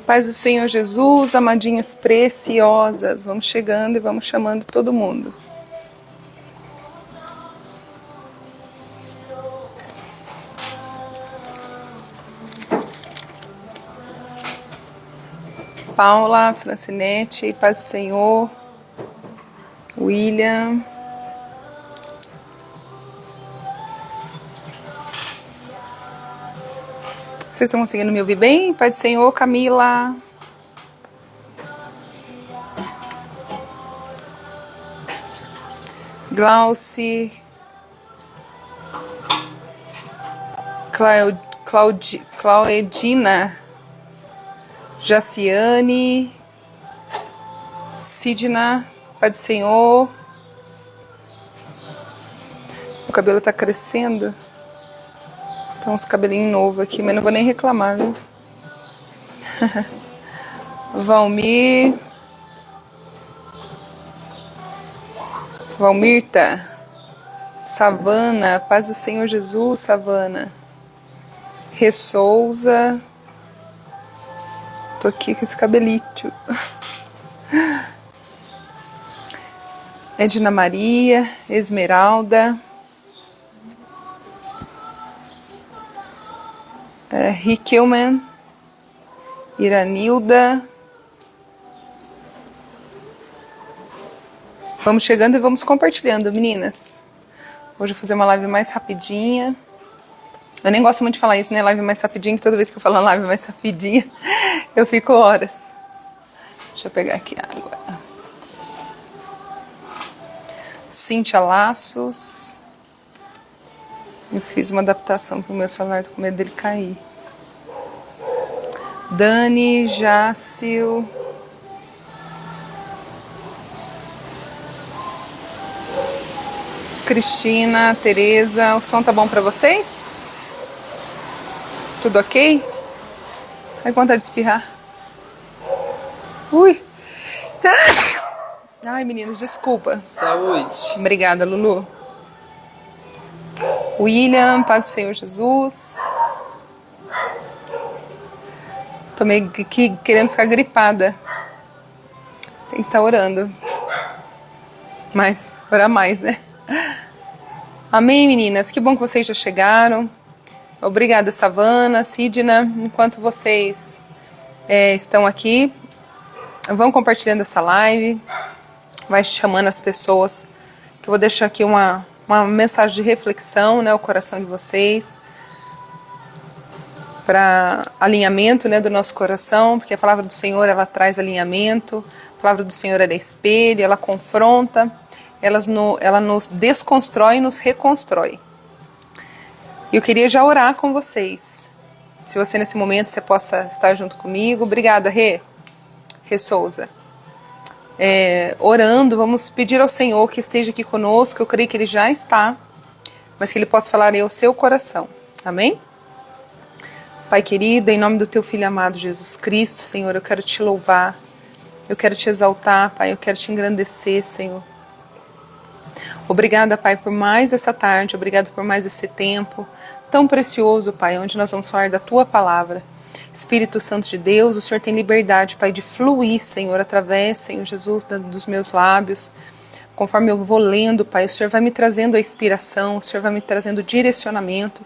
Paz do Senhor Jesus, amadinhas preciosas, vamos chegando e vamos chamando todo mundo. Paula, Francinete, paz do Senhor, William. Vocês estão conseguindo me ouvir bem? Pai do Senhor, Camila. Glauci. Claudina. Jaciane. Sidna. Pai do Senhor. O cabelo tá crescendo. Tem uns cabelinhos novos aqui, mas não vou nem reclamar, viu? Valmir. Valmirta. Savana. Paz do Senhor Jesus, Savana. Ressouza. Tô aqui com esse cabelito. Edna Maria. Esmeralda. Riquelman, Iranilda. Vamos chegando e vamos compartilhando, meninas. Hoje eu vou fazer uma live mais rapidinha. Eu nem gosto muito de falar isso, né? Live mais rapidinha, que toda vez que eu falo live mais rapidinha, eu fico horas. Deixa eu pegar aqui a água. Cíntia Laços. Eu fiz uma adaptação pro meu celular, tô com medo dele cair. Dani, Jácil. Cristina, Tereza. O som tá bom pra vocês? Tudo ok? Ai, vontade de espirrar. Ui. Ai, meninos, desculpa. Saúde. Obrigada, Lulu. William, paz do Senhor Jesus. Tô meio aqui querendo ficar gripada. Tem que estar orando. Mas, orar mais, né? Amém, meninas. Que bom que vocês já chegaram. Obrigada, Savana, Sidna. Enquanto vocês estão aqui, vão compartilhando essa live. Vai chamando as pessoas. Que eu vou deixar aqui uma mensagem de reflexão, né, o coração de vocês, para alinhamento, né, do nosso coração, porque a palavra do Senhor, ela traz alinhamento, a palavra do Senhor, ela é espelho, ela confronta, ela nos desconstrói e nos reconstrói. E eu queria já orar com vocês. Se você nesse momento, você possa estar junto comigo. Obrigada, Rê Souza. Orando, vamos pedir ao Senhor que esteja aqui conosco. Eu creio que Ele já está, mas que Ele possa falar ao seu coração. Amém? Pai querido, em nome do Teu Filho amado Jesus Cristo, Senhor, eu quero Te louvar, eu quero Te exaltar, Pai, eu quero Te engrandecer, Senhor. Obrigada, Pai, por mais essa tarde, obrigada por mais esse tempo tão precioso, Pai, onde nós vamos falar da Tua palavra. Espírito Santo de Deus, o Senhor tem liberdade, Pai, de fluir, Senhor, através, Senhor Jesus, dos meus lábios. Conforme eu vou lendo, Pai, o Senhor vai me trazendo a inspiração, o Senhor vai me trazendo o direcionamento,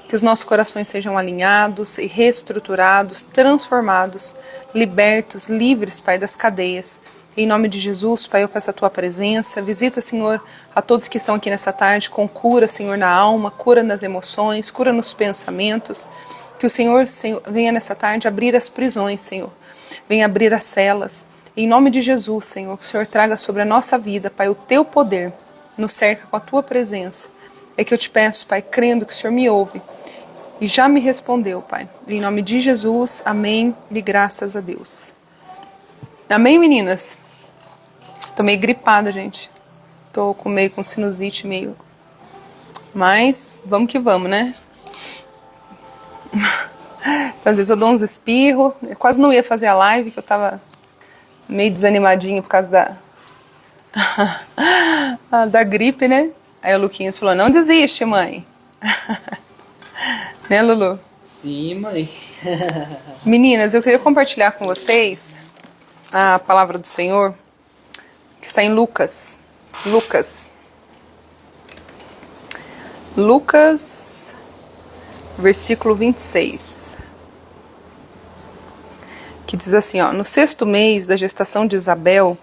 que os nossos corações sejam alinhados e reestruturados, transformados, libertos, livres, Pai, das cadeias. Em nome de Jesus, Pai, eu peço a Tua presença. Visita, Senhor, a todos que estão aqui nessa tarde com cura, Senhor, na alma, cura nas emoções, cura nos pensamentos. Que o Senhor venha nessa tarde abrir as prisões, Senhor. Venha abrir as celas. Em nome de Jesus, Senhor, que o Senhor traga sobre a nossa vida, Pai, o Teu poder. Nos cerca com a Tua presença. É que eu te peço, Pai, crendo que o Senhor me ouve. E já me respondeu, Pai. Em nome de Jesus, amém e graças a Deus. Amém, meninas? Tô meio gripada, gente. Tô meio com sinusite, meio... Mas, vamos que vamos, né? Então, às vezes eu dou uns espirros. Eu quase não ia fazer a live, que eu tava meio desanimadinha por causa da gripe, né? Aí o Luquinhas falou, não desiste, mãe. Né, Lulu? Sim, mãe. Meninas, eu queria compartilhar com vocês a palavra do Senhor, que está em Lucas. Lucas, versículo 26. Que diz assim, ó: no 6º mês da gestação de Isabel,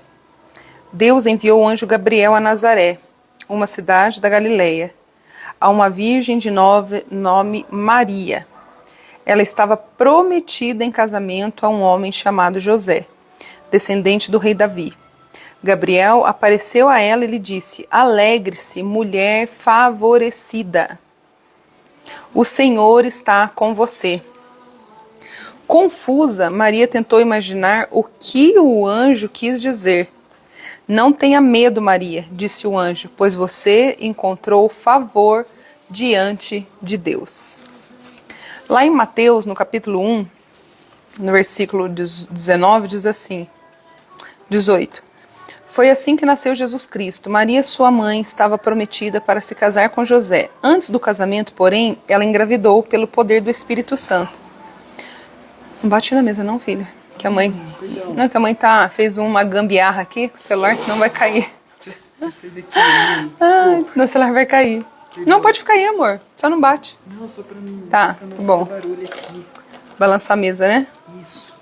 Deus enviou o anjo Gabriel a Nazaré, uma cidade da Galileia, a uma virgem de nome Maria. Ela estava prometida em casamento a um homem chamado José, descendente do rei Davi. Gabriel apareceu a ela e lhe disse: alegre-se, mulher favorecida. O Senhor está com você. Confusa, Maria tentou imaginar o que o anjo quis dizer. Não tenha medo, Maria, disse o anjo, pois você encontrou favor diante de Deus. Lá em Mateus, no capítulo 1, no versículo 19, diz assim, 18. Foi assim que nasceu Jesus Cristo. Maria, sua mãe, estava prometida para se casar com José. Antes do casamento, porém, ela engravidou pelo poder do Espírito Santo. Não bate na mesa não, filho. Que a mãe... Não, que a mãe fez uma gambiarra aqui com o celular, senão vai cair. Senão o celular vai cair. Não, pode ficar aí, amor. Só não bate. Não, só pra mim. Tá, bom. Barulho aqui. Balançar a mesa, né? Isso.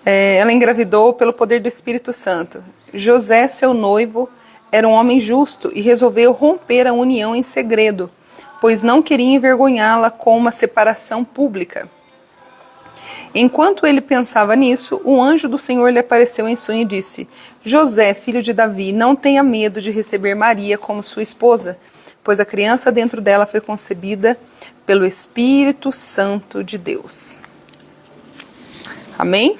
Ela engravidou pelo poder do Espírito Santo. José, seu noivo, era um homem justo e resolveu romper a união em segredo, pois não queria envergonhá-la com uma separação pública. Enquanto ele pensava nisso, o anjo do Senhor lhe apareceu em sonho e disse: José, filho de Davi, não tenha medo de receber Maria como sua esposa, pois a criança dentro dela foi concebida pelo Espírito Santo de Deus. Amém?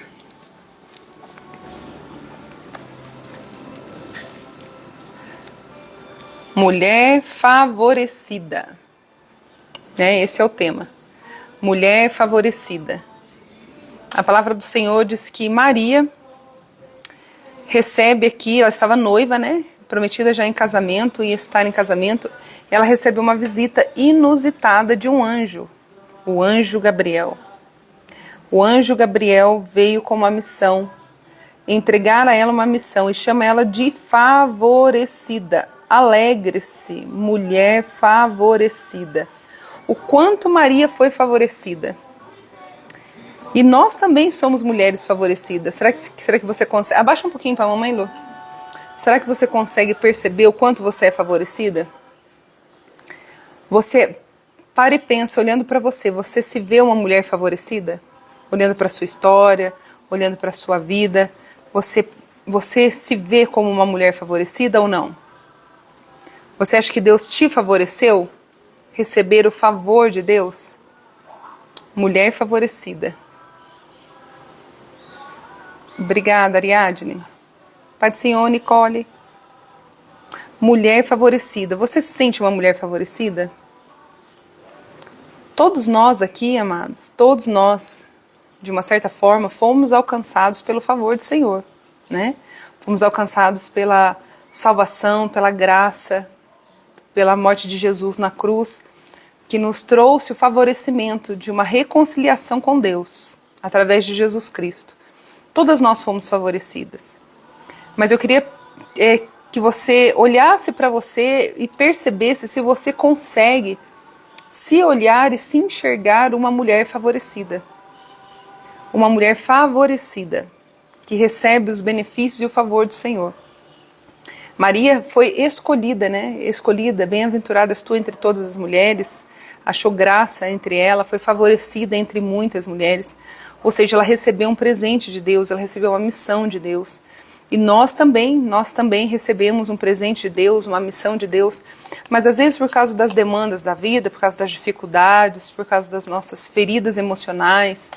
Mulher favorecida. Esse é o tema. Mulher favorecida. A palavra do Senhor diz que Maria recebe aqui, ela estava noiva, né? Prometida já em casamento e estar em casamento. Ela recebe uma visita inusitada de um anjo, o anjo Gabriel. O anjo Gabriel veio com uma missão, entregar a ela uma missão e chama ela de favorecida. Alegre-se, mulher favorecida. O quanto Maria foi favorecida. E nós também somos mulheres favorecidas. Será que você consegue... Abaixa um pouquinho para a mamãe, Lu. Será que você consegue perceber o quanto você é favorecida? Você para e pensa, olhando para você, você se vê uma mulher favorecida? Olhando para a sua história, olhando para a sua vida, você se vê como uma mulher favorecida ou não? Você acha que Deus te favoreceu? Receber o favor de Deus? Mulher favorecida. Obrigada, Ariadne. Pai do Senhor, Nicole. Mulher favorecida. Você se sente uma mulher favorecida? Todos nós aqui, amados, todos nós, de uma certa forma, fomos alcançados pelo favor do Senhor, né? Fomos alcançados pela salvação, pela graça, pela morte de Jesus na cruz, que nos trouxe o favorecimento de uma reconciliação com Deus, através de Jesus Cristo. Todas nós fomos favorecidas. Mas eu queria que você olhasse para você e percebesse se você consegue se olhar e se enxergar uma mulher favorecida. Uma mulher favorecida, que recebe os benefícios e o favor do Senhor. Maria foi escolhida, né? Escolhida, bem-aventurada és tu entre todas as mulheres, achou graça entre ela, foi favorecida entre muitas mulheres. Ou seja, ela recebeu um presente de Deus, ela recebeu uma missão de Deus. E nós também recebemos um presente de Deus, uma missão de Deus. Mas às vezes por causa das demandas da vida, por causa das dificuldades, por causa das nossas feridas emocionais,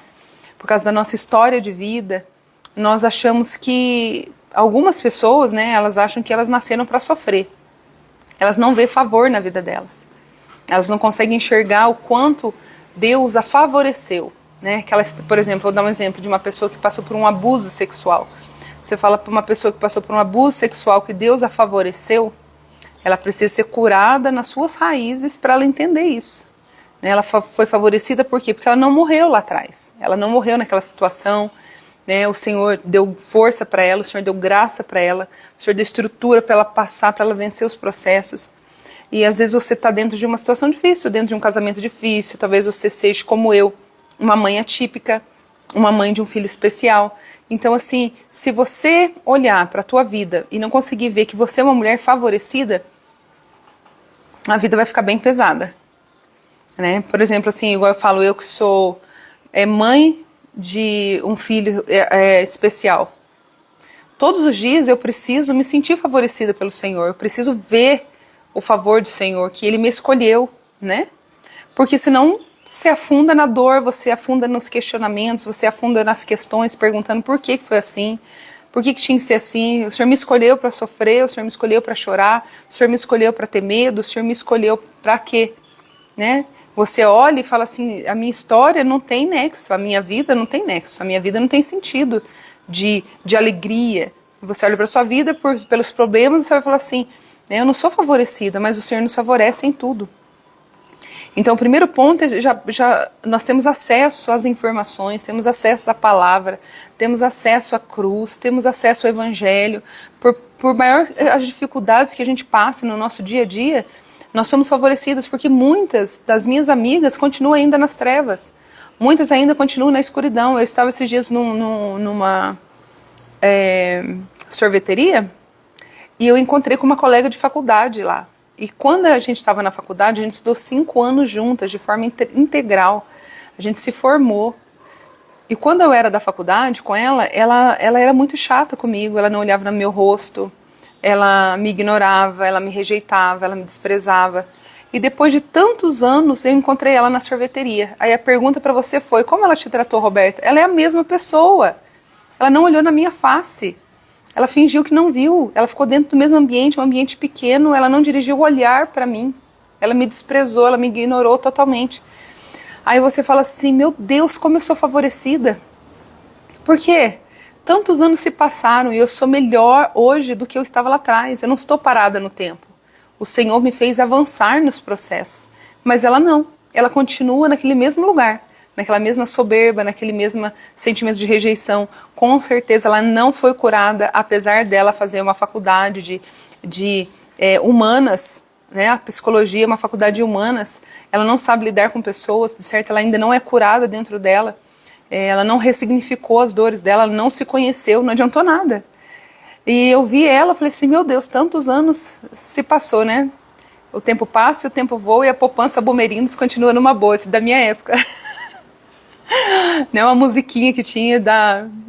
por causa da nossa história de vida, nós achamos que algumas pessoas, né, elas acham que elas nasceram para sofrer. Elas não vê favor na vida delas. Elas não conseguem enxergar o quanto Deus a favoreceu. Né? Que ela, por exemplo, vou dar um exemplo de uma pessoa que passou por um abuso sexual. Você fala para uma pessoa que passou por um abuso sexual que Deus a favoreceu, ela precisa ser curada nas suas raízes para ela entender isso. né? Ela foi favorecida por quê? Porque ela não morreu lá atrás. Ela não morreu naquela situação, né? O Senhor deu força para ela, o Senhor deu graça para ela, o Senhor deu estrutura para ela passar, para ela vencer os processos. E às vezes você está dentro de uma situação difícil, dentro de um casamento difícil, talvez você seja como eu, uma mãe atípica, uma mãe de um filho especial. Então assim, se você olhar para a tua vida e não conseguir ver que você é uma mulher favorecida, a vida vai ficar bem pesada, né? Por exemplo, assim, igual eu falo, eu que sou mãe de um filho especial. Todos os dias eu preciso me sentir favorecida pelo Senhor, eu preciso ver o favor do Senhor, que Ele me escolheu, né? Porque senão você afunda na dor, você afunda nos questionamentos, você afunda nas questões, perguntando por que foi assim, por que tinha que ser assim. O Senhor me escolheu para sofrer, o Senhor me escolheu para chorar, o Senhor me escolheu para ter medo, o Senhor me escolheu para quê? Né? Você olha e fala assim, a minha história não tem nexo, a minha vida não tem nexo, a minha vida não tem sentido de alegria. Você olha para a sua vida pelos problemas e você vai falar assim, né, eu não sou favorecida, mas o Senhor nos favorece em tudo. Então o primeiro ponto é nós temos acesso às informações, temos acesso à palavra, temos acesso à cruz, temos acesso ao evangelho. Por maior as dificuldades que a gente passa no nosso dia a dia, nós somos favorecidas porque muitas das minhas amigas continuam ainda nas trevas. Muitas ainda continuam na escuridão. Eu estava esses dias numa sorveteria e eu encontrei com uma colega de faculdade lá. E quando a gente estava na faculdade, a gente estudou 5 anos juntas, de forma integral. A gente se formou. E quando eu era da faculdade com ela era muito chata comigo, ela não olhava no meu rosto, ela me ignorava, ela me rejeitava, ela me desprezava. E depois de tantos anos, eu encontrei ela na sorveteria. Aí a pergunta para você foi, como ela te tratou, Roberta? Ela é a mesma pessoa. Ela não olhou na minha face. Ela fingiu que não viu. Ela ficou dentro do mesmo ambiente, um ambiente pequeno. Ela não dirigiu o olhar para mim. Ela me desprezou, ela me ignorou totalmente. Aí você fala assim, meu Deus, como eu sou favorecida. Por quê? Tantos anos se passaram e eu sou melhor hoje do que eu estava lá atrás. Eu não estou parada no tempo. O Senhor me fez avançar nos processos. Mas ela não. Ela continua naquele mesmo lugar, naquela mesma soberba, naquele mesmo sentimento de rejeição. Com certeza ela não foi curada, apesar dela fazer uma faculdade de humanas, né? A psicologia é uma faculdade de humanas. Ela não sabe lidar com pessoas, de certo ela ainda não é curada dentro dela. Ela não ressignificou as dores dela, ela não se conheceu, não adiantou nada. E eu vi ela, falei assim, meu Deus, tantos anos se passou, né? O tempo passa, o tempo voa e a poupança Bomerindos continua numa boa, esse da minha época. Né, uma musiquinha que tinha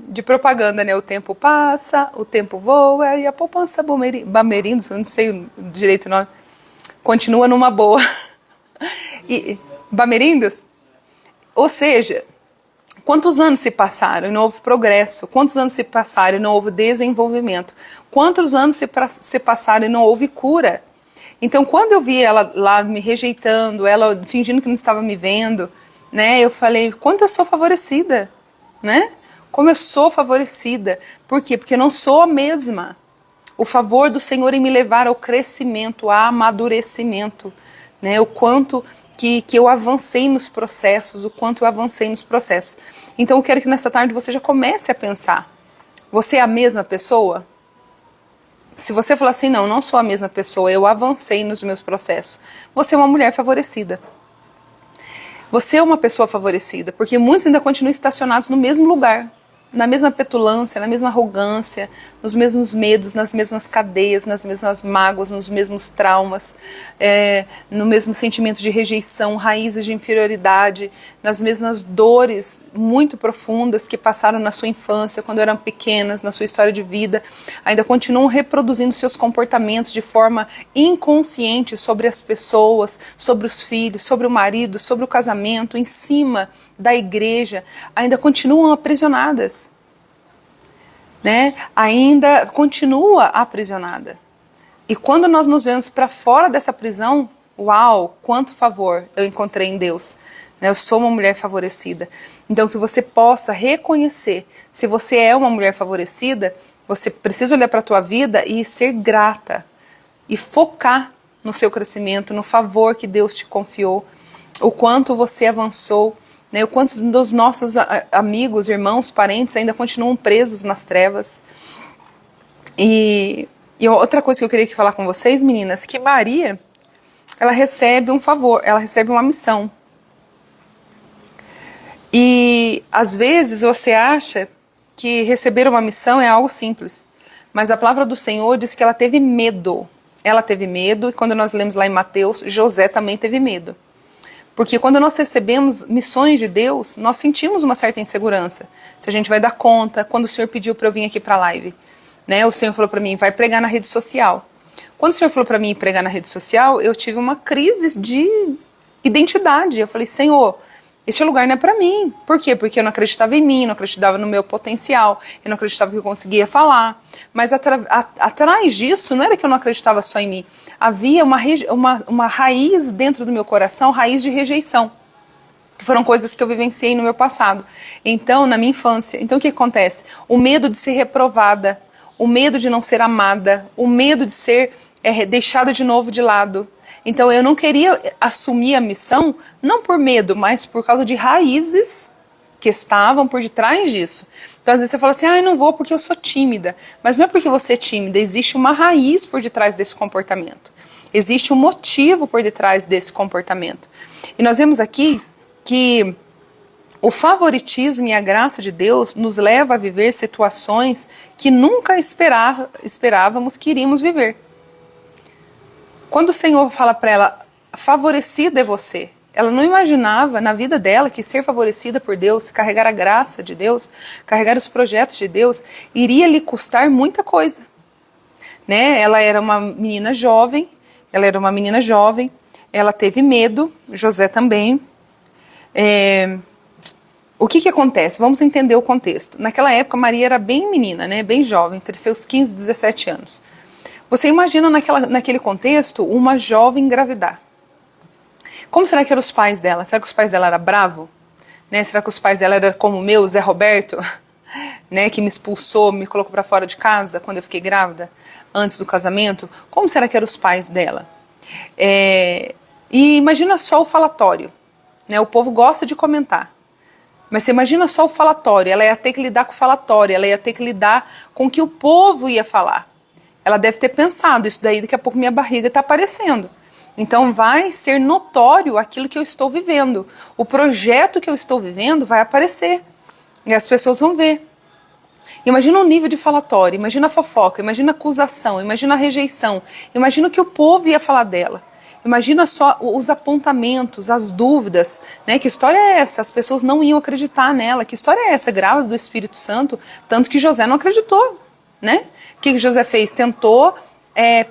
de propaganda, né? O tempo passa, o tempo voa e a poupança Bomerindos, eu não sei direito o nome, continua numa boa. E Bomerindos? Ou seja, quantos anos se passaram e não houve progresso? Quantos anos se passaram e não houve desenvolvimento? Quantos anos se passaram e não houve cura? Então, quando eu vi ela lá me rejeitando, ela fingindo que não estava me vendo, né? Eu falei, quanto eu sou favorecida, né? Como eu sou favorecida. Por quê? Porque eu não sou a mesma. O favor do Senhor em me levar ao crescimento, ao amadurecimento, né? O quanto que eu avancei nos processos, o quanto eu avancei nos processos. Então eu quero que nessa tarde você já comece a pensar. Você é a mesma pessoa? Se você falar assim, não sou a mesma pessoa, eu avancei nos meus processos. Você é uma mulher favorecida. Você é uma pessoa favorecida, porque muitos ainda continuam estacionados no mesmo lugar, na mesma petulância, na mesma arrogância, nos mesmos medos, nas mesmas cadeias, nas mesmas mágoas, nos mesmos traumas, no mesmo sentimento de rejeição, raízes de inferioridade, nas mesmas dores muito profundas que passaram na sua infância, quando eram pequenas, na sua história de vida, ainda continuam reproduzindo seus comportamentos de forma inconsciente sobre as pessoas, sobre os filhos, sobre o marido, sobre o casamento, em cima da igreja, ainda continuam aprisionadas, né? Ainda continua aprisionada. E quando nós nos vemos para fora dessa prisão, uau, quanto favor eu encontrei em Deus. Eu sou uma mulher favorecida. Então que você possa reconhecer, se você é uma mulher favorecida, você precisa olhar para a tua vida e ser grata. E focar no seu crescimento, no favor que Deus te confiou. o quanto você avançou, né? O quanto dos nossos amigos, irmãos, parentes ainda continuam presos nas trevas. E outra coisa que eu queria falar com vocês, meninas, que Maria, ela recebe um favor, ela recebe uma missão. E às vezes você acha que receber uma missão é algo simples, mas a palavra do Senhor diz que ela teve medo. Ela teve medo, e quando nós lemos lá em Mateus, José também teve medo. Porque quando nós recebemos missões de Deus, nós sentimos uma certa insegurança. Se a gente vai dar conta, quando o Senhor pediu para eu vir aqui para a live, né, o Senhor falou para mim, vai pregar na rede social. Quando o Senhor falou para mim pregar na rede social, eu tive uma crise de identidade. Eu falei, Senhor, este lugar não é para mim. Por quê? Porque eu não acreditava em mim, não acreditava no meu potencial, eu não acreditava que eu conseguia falar. Mas atrás disso, não era que eu não acreditava só em mim. Havia uma raiz dentro do meu coração, raiz de rejeição. Que foram coisas que eu vivenciei no meu passado. Então, na minha infância. Então, o que acontece? O medo de ser reprovada, o medo de não ser amada, o medo de ser deixada de novo de lado. Então eu não queria assumir a missão, não por medo, mas por causa de raízes que estavam por detrás disso. Então às vezes você fala assim, eu não vou porque eu sou tímida. Mas não é porque você é tímida, existe uma raiz por detrás desse comportamento. Existe um motivo por detrás desse comportamento. E nós vemos aqui que o favoritismo e a graça de Deus nos leva a viver situações que nunca esperávamos que iríamos viver. Quando o Senhor fala para ela, favorecida é você, ela não imaginava na vida dela que ser favorecida por Deus, carregar a graça de Deus, carregar os projetos de Deus, iria lhe custar muita coisa. Né? Ela era uma menina jovem, ela teve medo, José também. O que acontece? Vamos entender o contexto. Naquela época, Maria era bem menina, né? Bem jovem, entre seus 15 e 17 anos. Você imagina naquele contexto uma jovem engravidar. Como será que eram os pais dela? Será que os pais dela eram bravos? Né? Será que os pais dela eram como o meu, Zé Roberto? Né? Que me expulsou, me colocou para fora de casa quando eu fiquei grávida, antes do casamento? Como será que eram os pais dela? E imagina só o falatório. Né? O povo gosta de comentar. Mas você imagina só o falatório. Ela ia ter que lidar com o falatório, ela ia ter que lidar com o que o povo ia falar. Ela deve ter pensado, isso daí daqui a pouco minha barriga está aparecendo. Então vai ser notório aquilo que eu estou vivendo. O projeto que eu estou vivendo vai aparecer. E as pessoas vão ver. Imagina o nível de falatório, imagina a fofoca, imagina a acusação, imagina a rejeição. Imagina o que o povo ia falar dela. Imagina só os apontamentos, as dúvidas, né? Que história é essa? As pessoas não iam acreditar nela. Que história é essa? Grávida do Espírito Santo? Tanto que José não acreditou. Né? O que José fez? Tentou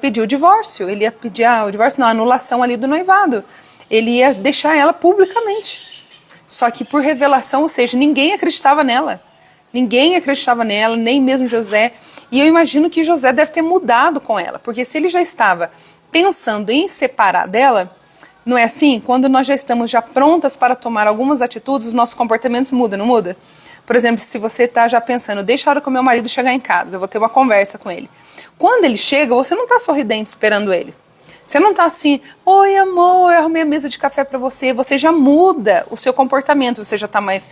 pedir o divórcio. Ele ia pedir o divórcio, não, a anulação ali do noivado. Ele ia deixar ela publicamente. Só que por revelação, ou seja, ninguém acreditava nela. Ninguém acreditava nela, nem mesmo José. E eu imagino que José deve ter mudado com ela. Porque se ele já estava pensando em separar dela, não é assim? Quando nós já estamos já prontas para tomar algumas atitudes, os nossos comportamentos mudam, não muda? Por exemplo, se você está já pensando, deixa a hora que o meu marido chegar em casa, eu vou ter uma conversa com ele. Quando ele chega, você não está sorridente esperando ele. Você não está assim, oi amor, eu arrumei a mesa de café para você. Você já muda o seu comportamento, você já está mais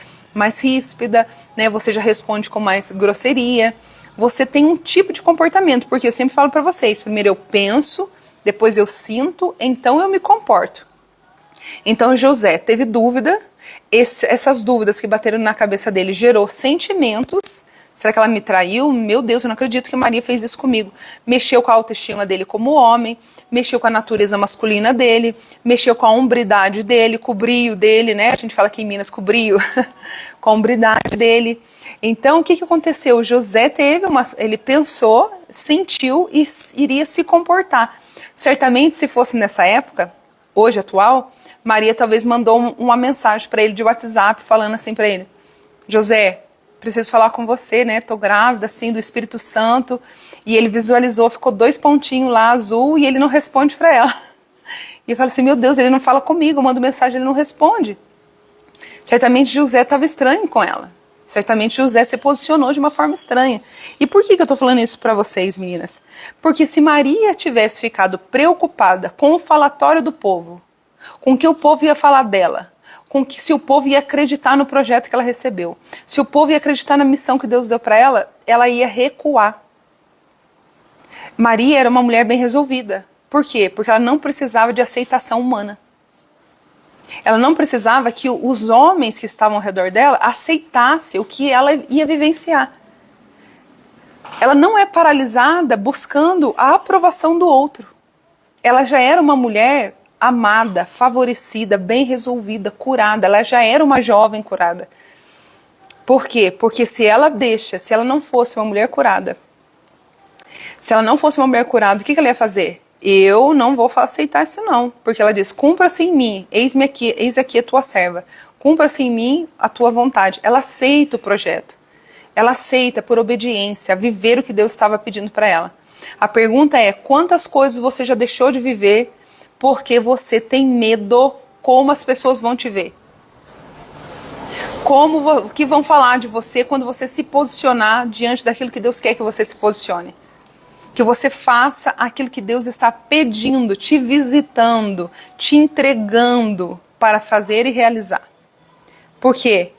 ríspida, né? Você já responde com mais grosseria. Você tem um tipo de comportamento, porque eu sempre falo para vocês, primeiro eu penso, depois eu sinto, então eu me comporto. Então José teve dúvida, essas dúvidas que bateram na cabeça dele gerou sentimentos. Será que ela me traiu? Meu Deus, eu não acredito que Maria fez isso comigo. Mexeu com a autoestima dele como homem, mexeu com a natureza masculina dele, mexeu com a hombridade dele, com o brio dele, né? A gente fala aqui em Minas com o brio, com a hombridade dele. Então, o que aconteceu? José ele pensou, sentiu e iria se comportar. Certamente, se fosse nessa época, hoje atual, Maria talvez mandou uma mensagem para ele de WhatsApp falando assim para ele: José, preciso falar com você, né? Tô grávida, assim, do Espírito Santo. E ele visualizou, ficou 2 pontinhos lá, azul, e ele não responde para ela. E eu falo assim, meu Deus, ele não fala comigo, eu mando mensagem, ele não responde. Certamente José estava estranho com ela. Certamente José se posicionou de uma forma estranha. E por que eu tô falando isso para vocês, meninas? Porque se Maria tivesse ficado preocupada com o falatório do povo, com que o povo ia falar dela, com que se o povo ia acreditar no projeto que ela recebeu, se o povo ia acreditar na missão que Deus deu para ela ia recuar. Maria era uma mulher bem resolvida. Por quê? Porque ela não precisava de aceitação humana. Ela não precisava que os homens que estavam ao redor dela aceitassem o que ela ia vivenciar. Ela não é paralisada buscando a aprovação do outro. Ela já era uma mulher amada, favorecida, bem resolvida, curada. Ela já era uma jovem curada. Por quê? Porque se ela não fosse uma mulher curada, o que ela ia fazer? Eu não vou aceitar isso não, porque ela diz, cumpra-se em mim, eis aqui a tua serva, cumpra-se em mim a tua vontade. Ela aceita o projeto, ela aceita por obediência, viver o que Deus estava pedindo para ela. A pergunta é, quantas coisas você já deixou de viver porque você tem medo como as pessoas vão te ver? O que vão falar de você quando você se posicionar diante daquilo que Deus quer que você se posicione? Que você faça aquilo que Deus está pedindo, te visitando, te entregando para fazer e realizar. Por quê?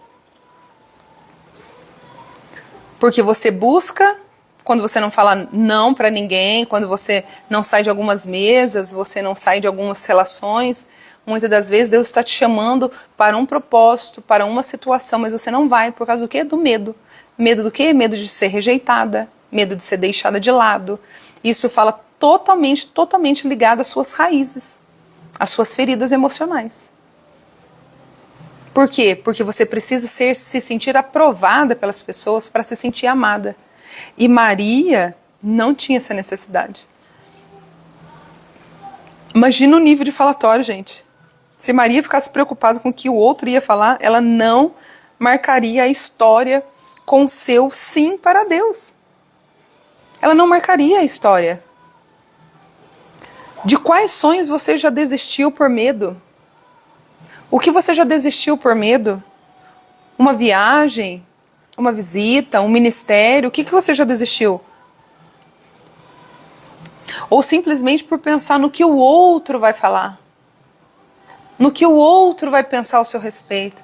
Porque você busca, quando você não fala não para ninguém, quando você não sai de algumas mesas, você não sai de algumas relações, muitas das vezes Deus está te chamando para um propósito, para uma situação, mas você não vai por causa do quê? Do medo. Medo do quê? Medo de ser rejeitada, medo de ser deixada de lado. Isso fala totalmente ligado às suas raízes, às suas feridas emocionais. Por quê? Porque você precisa se sentir aprovada pelas pessoas para se sentir amada. E Maria não tinha essa necessidade. Imagina o nível de falatório, gente. Se Maria ficasse preocupada com o que o outro ia falar, ela não marcaria a história com o seu sim para Deus. Ela não marcaria a história. De quais sonhos você já desistiu por medo? O que você já desistiu por medo? Uma viagem? Uma visita? Um ministério? O que você já desistiu? Ou simplesmente por pensar no que o outro vai falar? No que o outro vai pensar ao seu respeito?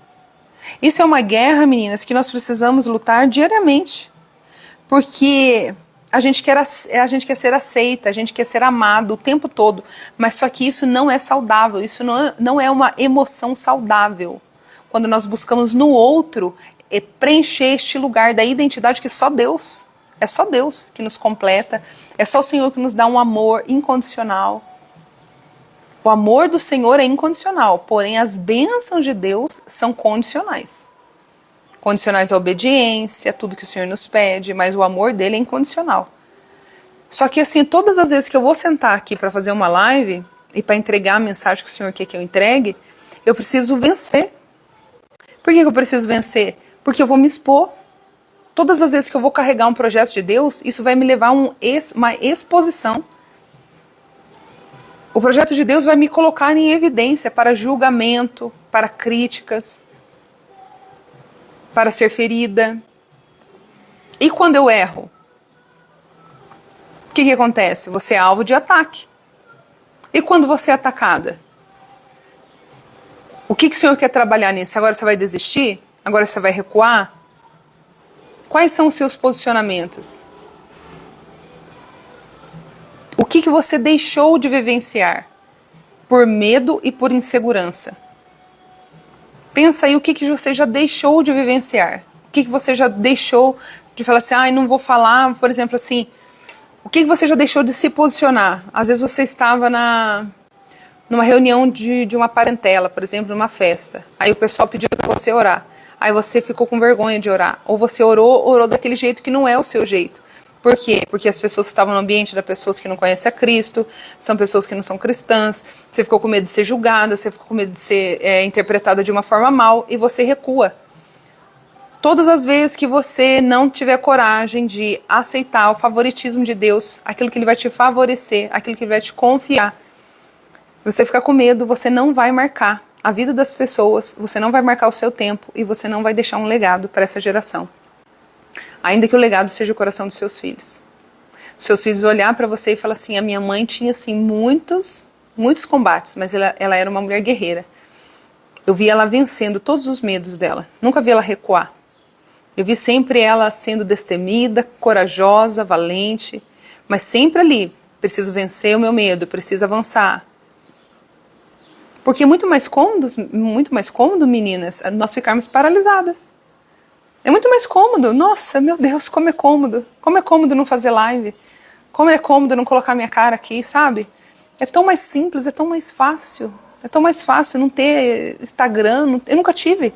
Isso é uma guerra, meninas, que nós precisamos lutar diariamente. Porque a gente quer ser aceita, a gente quer ser amado o tempo todo, mas só que isso não é saudável, isso não é uma emoção saudável. Quando nós buscamos no outro preencher este lugar da identidade que é só Deus que nos completa, é só o Senhor que nos dá um amor incondicional. O amor do Senhor é incondicional, porém as bênçãos de Deus são condicionais. Condicionais à obediência, a tudo que o Senhor nos pede, mas o amor dele é incondicional. Só que assim, todas as vezes que eu vou sentar aqui para fazer uma live e para entregar a mensagem que o Senhor quer que eu entregue, eu preciso vencer. Por que eu preciso vencer? Porque eu vou me expor. Todas as vezes que eu vou carregar um projeto de Deus, isso vai me levar a uma exposição. O projeto de Deus vai me colocar em evidência para julgamento, para críticas, para ser ferida. E quando eu erro? O que acontece? Você é alvo de ataque. E quando você é atacada? O que o Senhor quer trabalhar nisso? Agora você vai desistir? Agora você vai recuar? Quais são os seus posicionamentos? O que você deixou de vivenciar? Por medo e por insegurança. Pensa aí o que você já deixou de vivenciar. O que você já deixou de falar assim, não vou falar, por exemplo, assim, o que você já deixou de se posicionar? Às vezes você estava numa reunião de uma parentela, por exemplo, numa festa. Aí o pessoal pediu para você orar. Aí você ficou com vergonha de orar. Ou você orou daquele jeito que não é o seu jeito. Por quê? Porque as pessoas que estavam no ambiente eram pessoas que não conhecem a Cristo, são pessoas que não são cristãs, você ficou com medo de ser julgada, você ficou com medo de ser interpretada de uma forma mal e você recua. Todas as vezes que você não tiver coragem de aceitar o favoritismo de Deus, aquilo que Ele vai te favorecer, aquilo que Ele vai te confiar, você ficar com medo, você não vai marcar a vida das pessoas, você não vai marcar o seu tempo e você não vai deixar um legado para essa geração. Ainda que o legado seja o coração dos seus filhos. Os seus filhos olhar para você e falar assim, a minha mãe tinha assim muitos muitos combates, mas ela era uma mulher guerreira. Eu vi ela vencendo todos os medos dela, nunca vi ela recuar. Eu vi sempre ela sendo destemida, corajosa, valente, mas sempre ali, preciso vencer o meu medo, preciso avançar. Porque é muito mais cômodo, meninas, nós ficarmos paralisadas. É muito mais cômodo. Nossa, meu Deus, como é cômodo. Como é cômodo não fazer live. Como é cômodo não colocar minha cara aqui, sabe? É tão mais simples, é tão mais fácil. É tão mais fácil não ter Instagram. Eu nunca tive.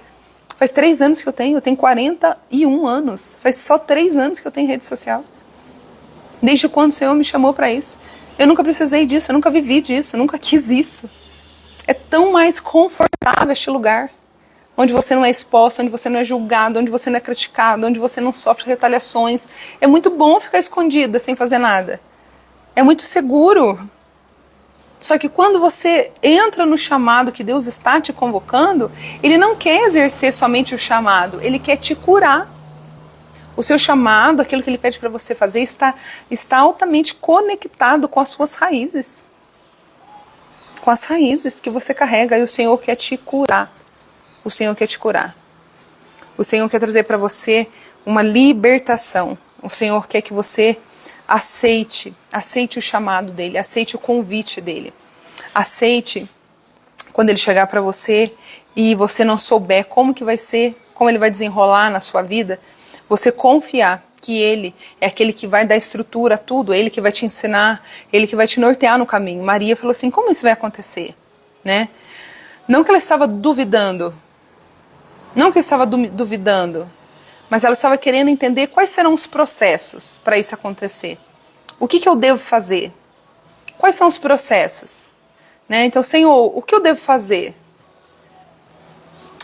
Faz 3 anos que eu tenho 41 anos. Faz só 3 anos que eu tenho rede social. Desde quando o Senhor me chamou para isso. Eu nunca precisei disso, eu nunca vivi disso, eu nunca quis isso. É tão mais confortável este lugar. Onde você não é exposto, onde você não é julgado, onde você não é criticado, onde você não sofre retaliações. É muito bom ficar escondida sem fazer nada. É muito seguro. Só que quando você entra no chamado que Deus está te convocando, Ele não quer exercer somente o chamado, Ele quer te curar. O seu chamado, aquilo que Ele pede para você fazer, está altamente conectado com as suas raízes. Com as raízes que você carrega, e o Senhor quer te curar. O Senhor quer te curar. O Senhor quer trazer para você uma libertação. O Senhor quer que você aceite o chamado dEle, aceite o convite dEle. Aceite quando Ele chegar para você e você não souber como que vai ser, como Ele vai desenrolar na sua vida, você confiar que Ele é aquele que vai dar estrutura a tudo, Ele que vai te ensinar, Ele que vai te nortear no caminho. Maria falou assim, como isso vai acontecer? Né? Não que ela estava duvidando, mas ela estava querendo entender quais serão os processos para isso acontecer. O que eu devo fazer? Quais são os processos? Né? Então, Senhor, o que eu devo fazer?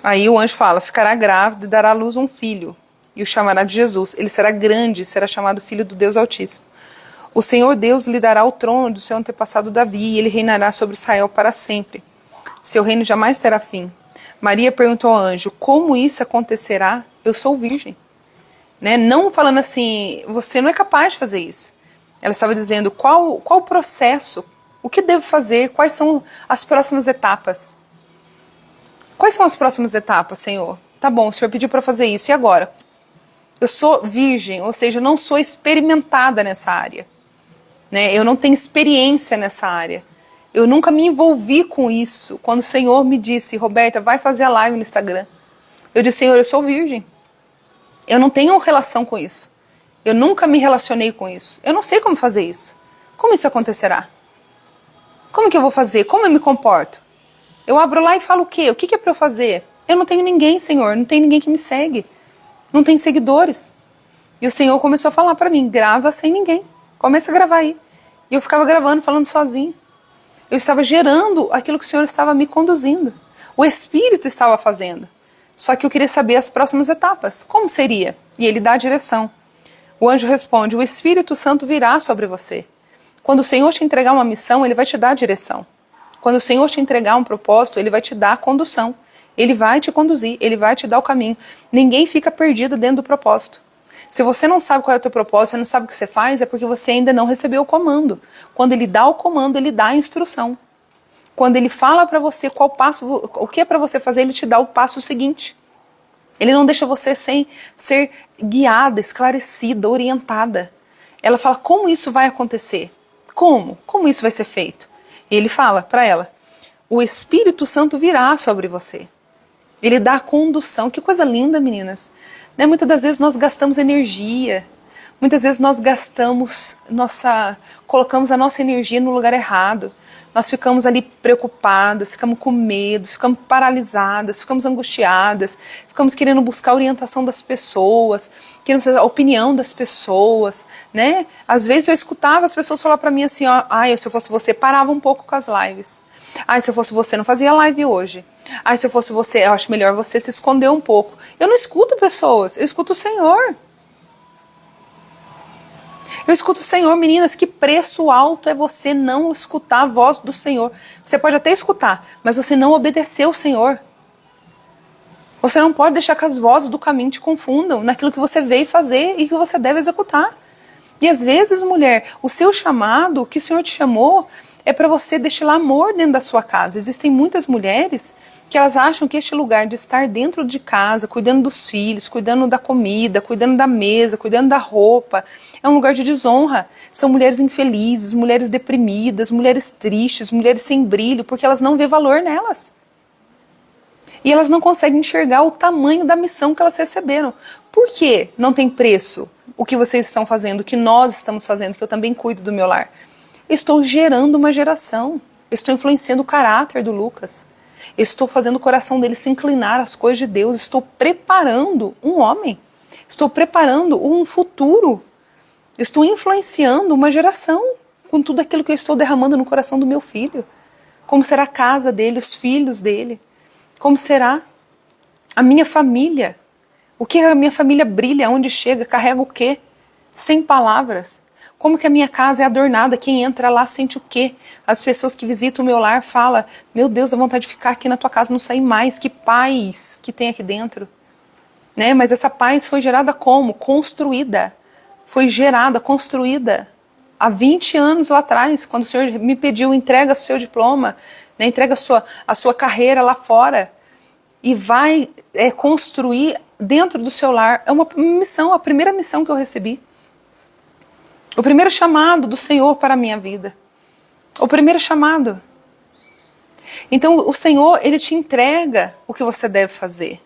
Aí o anjo fala, ficará grávida e dará à luz um filho, e o chamará de Jesus. Ele será grande e será chamado Filho do Deus Altíssimo. O Senhor Deus lhe dará o trono do seu antepassado Davi, e ele reinará sobre Israel para sempre. Seu reino jamais terá fim. Maria perguntou ao anjo, como isso acontecerá? Eu sou virgem. Né? Não falando assim, você não é capaz de fazer isso. Ela estava dizendo, qual o processo? O que devo fazer? Quais são as próximas etapas? Quais são as próximas etapas, Senhor? Tá bom, o Senhor pediu para fazer isso, e agora? Eu sou virgem, ou seja, eu não sou experimentada nessa área. Né? Eu não tenho experiência nessa área. Eu nunca me envolvi com isso. Quando o Senhor me disse, Roberta, vai fazer a live no Instagram. Eu disse, Senhor, eu sou virgem. Eu não tenho relação com isso. Eu nunca me relacionei com isso. Eu não sei como fazer isso. Como isso acontecerá? Como que eu vou fazer? Como eu me comporto? Eu abro lá e falo o quê? O que é para eu fazer? Eu não tenho ninguém, Senhor. Não tem ninguém que me segue. Não tem seguidores. E o Senhor começou a falar para mim, grava sem ninguém. Começa a gravar aí. E eu ficava gravando, falando sozinho. Eu estava gerando aquilo que o Senhor estava me conduzindo. O Espírito estava fazendo. Só que eu queria saber as próximas etapas. Como seria? E Ele dá a direção. O anjo responde, o Espírito Santo virá sobre você. Quando o Senhor te entregar uma missão, Ele vai te dar a direção. Quando o Senhor te entregar um propósito, Ele vai te dar a condução. Ele vai te conduzir, Ele vai te dar o caminho. Ninguém fica perdido dentro do propósito. Se você não sabe qual é o teu propósito, você não sabe o que você faz, é porque você ainda não recebeu o comando. Quando Ele dá o comando, Ele dá a instrução. Quando Ele fala para você qual passo, o que é para você fazer, Ele te dá o passo seguinte. Ele não deixa você sem ser guiada, esclarecida, orientada. Ela fala, como isso vai acontecer? Como? Como isso vai ser feito? E Ele fala para ela, o Espírito Santo virá sobre você. Ele dá a condução. Que coisa linda, meninas. Né? Muitas das vezes nós gastamos energia. Muitas vezes nós colocamos a nossa energia no lugar errado. Nós ficamos ali preocupadas, ficamos com medo, ficamos paralisadas, ficamos angustiadas, ficamos querendo buscar a orientação das pessoas, querendo saber a opinião das pessoas, né? Às vezes eu escutava as pessoas falar para mim assim, ó, se eu fosse você, parava um pouco com as lives. Se eu fosse você, não fazia live hoje. Se eu fosse você, eu acho melhor você se esconder um pouco. Eu não escuto pessoas, eu escuto o Senhor. Eu escuto o Senhor, meninas, que preço alto é você não escutar a voz do Senhor. Você pode até escutar, mas você não obedeceu o Senhor. Você não pode deixar que as vozes do caminho te confundam naquilo que você veio fazer e que você deve executar. E às vezes, mulher, o seu chamado, o que o Senhor te chamou, É para você destilar amor dentro da sua casa. Existem muitas mulheres que elas acham que este lugar de estar dentro de casa, cuidando dos filhos, cuidando da comida, cuidando da mesa, cuidando da roupa, é um lugar de desonra. São mulheres infelizes, mulheres deprimidas, mulheres tristes, mulheres sem brilho, porque elas não vêem valor nelas. E elas não conseguem enxergar o tamanho da missão que elas receberam. Por que não tem preço o que vocês estão fazendo, o que nós estamos fazendo, que eu também cuido do meu lar? Estou gerando uma geração. Estou influenciando o caráter do Lucas. Estou fazendo o coração dele se inclinar às coisas de Deus. Estou preparando um homem. Estou preparando um futuro. Estou influenciando uma geração com tudo aquilo que eu estou derramando no coração do meu filho. Como será a casa dele, os filhos dele. Como será a minha família. O que a minha família brilha, onde chega, carrega o quê? Sem palavras. Como que a minha casa é adornada, quem entra lá sente o quê? As pessoas que visitam o meu lar falam, meu Deus, dá vontade de ficar aqui na tua casa, não sair mais, que paz que tem aqui dentro. Né? Mas essa paz foi gerada como? Construída. Foi gerada, construída há 20 anos lá atrás, quando o Senhor me pediu, entrega o seu diploma, né? Entrega a sua carreira lá fora e vai construir dentro do seu lar. É uma missão, a primeira missão que eu recebi. O primeiro chamado do Senhor para a minha vida. O primeiro chamado. Então o Senhor, Ele te entrega o que você deve fazer.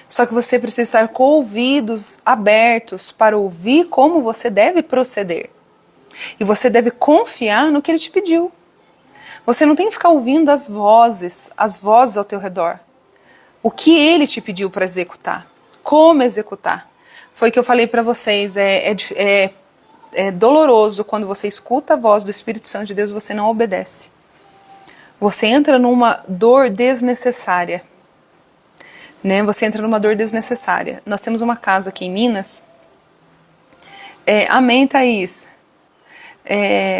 Só que você precisa estar com ouvidos abertos para ouvir como você deve proceder. E você deve confiar no que Ele te pediu. Você não tem que ficar ouvindo as vozes ao teu redor. O que Ele te pediu para executar. Como executar. Foi o que eu falei para vocês. É doloroso quando você escuta a voz do Espírito Santo de Deus e você não obedece. Você entra numa dor desnecessária. Né? Você entra numa dor desnecessária. Nós temos uma casa aqui em Minas. Amém, Thaís?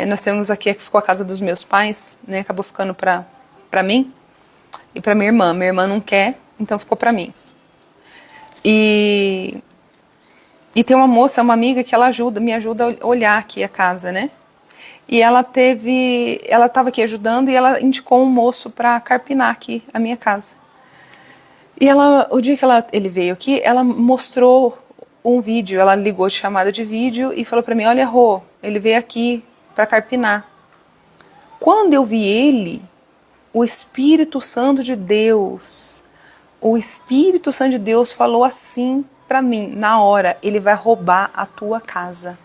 Nós temos aqui que ficou a casa dos meus pais, né? Acabou ficando pra mim e pra minha irmã. Minha irmã não quer, então ficou pra mim. E tem uma moça, uma amiga que ela me ajuda a olhar aqui a casa, né? E ela estava aqui ajudando e ela indicou um moço para carpinar aqui a minha casa. E o dia que ele veio aqui, ela mostrou um vídeo, ela ligou de chamada de vídeo e falou para mim, olha Rô, ele veio aqui para carpinar. Quando eu vi ele, o Espírito Santo de Deus falou assim para mim, na hora, ele vai roubar a tua casa.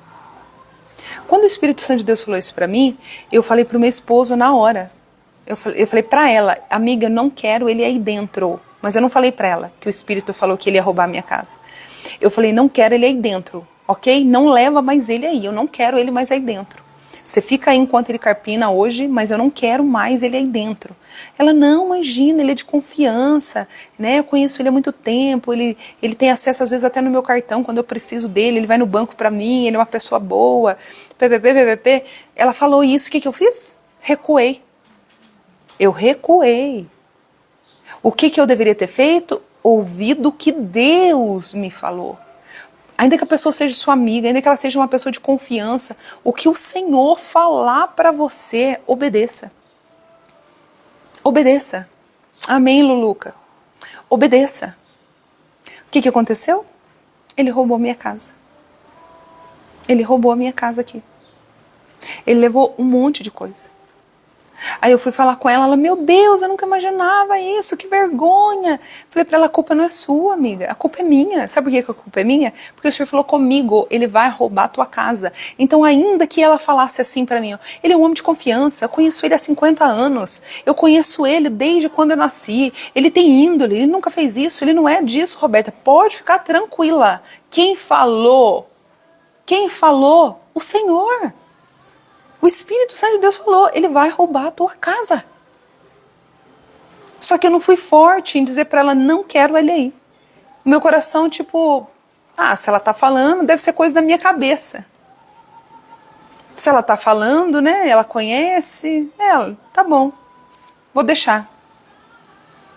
Quando o Espírito Santo de Deus falou isso para mim, eu falei pro meu esposo na hora. Eu falei para ela, amiga, eu não quero ele aí dentro. Mas eu não falei para ela que o Espírito falou que ele ia roubar a minha casa. Eu falei, não quero ele aí dentro, ok? Não leva mais ele aí, eu não quero ele mais aí dentro. Você fica aí enquanto ele carpina hoje, mas eu não quero mais ele aí dentro. Ela, não, imagina, ele é de confiança, né? Eu conheço ele há muito tempo, ele tem acesso às vezes até no meu cartão quando eu preciso dele, ele vai no banco pra mim, ele é uma pessoa boa, ppp. Ela falou isso, o que eu fiz? Recuei. Eu recuei. O que eu deveria ter feito? Ouvido o que Deus me falou. Ainda que a pessoa seja sua amiga, ainda que ela seja uma pessoa de confiança, o que o Senhor falar para você, obedeça. Obedeça. Amém, Luluca? Obedeça. O que aconteceu? Ele roubou minha casa. Ele roubou a minha casa aqui. Ele levou um monte de coisa. Aí eu fui falar com ela, meu Deus, eu nunca imaginava isso, que vergonha. Falei pra ela, a culpa não é sua, amiga, a culpa é minha. Sabe por que a culpa é minha? Porque o Senhor falou comigo, ele vai roubar a tua casa. Então ainda que ela falasse assim pra mim, ó, ele é um homem de confiança, eu conheço ele há 50 anos, eu conheço ele desde quando eu nasci, ele tem índole, ele nunca fez isso, ele não é disso, Roberta, pode ficar tranquila. Quem falou? O Senhor. O Espírito Santo de Deus falou, ele vai roubar a tua casa. Só que eu não fui forte em dizer para ela, não quero ele aí. O meu coração, tipo, se ela tá falando, deve ser coisa da minha cabeça. Se ela tá falando, né, ela conhece, tá bom, vou deixar.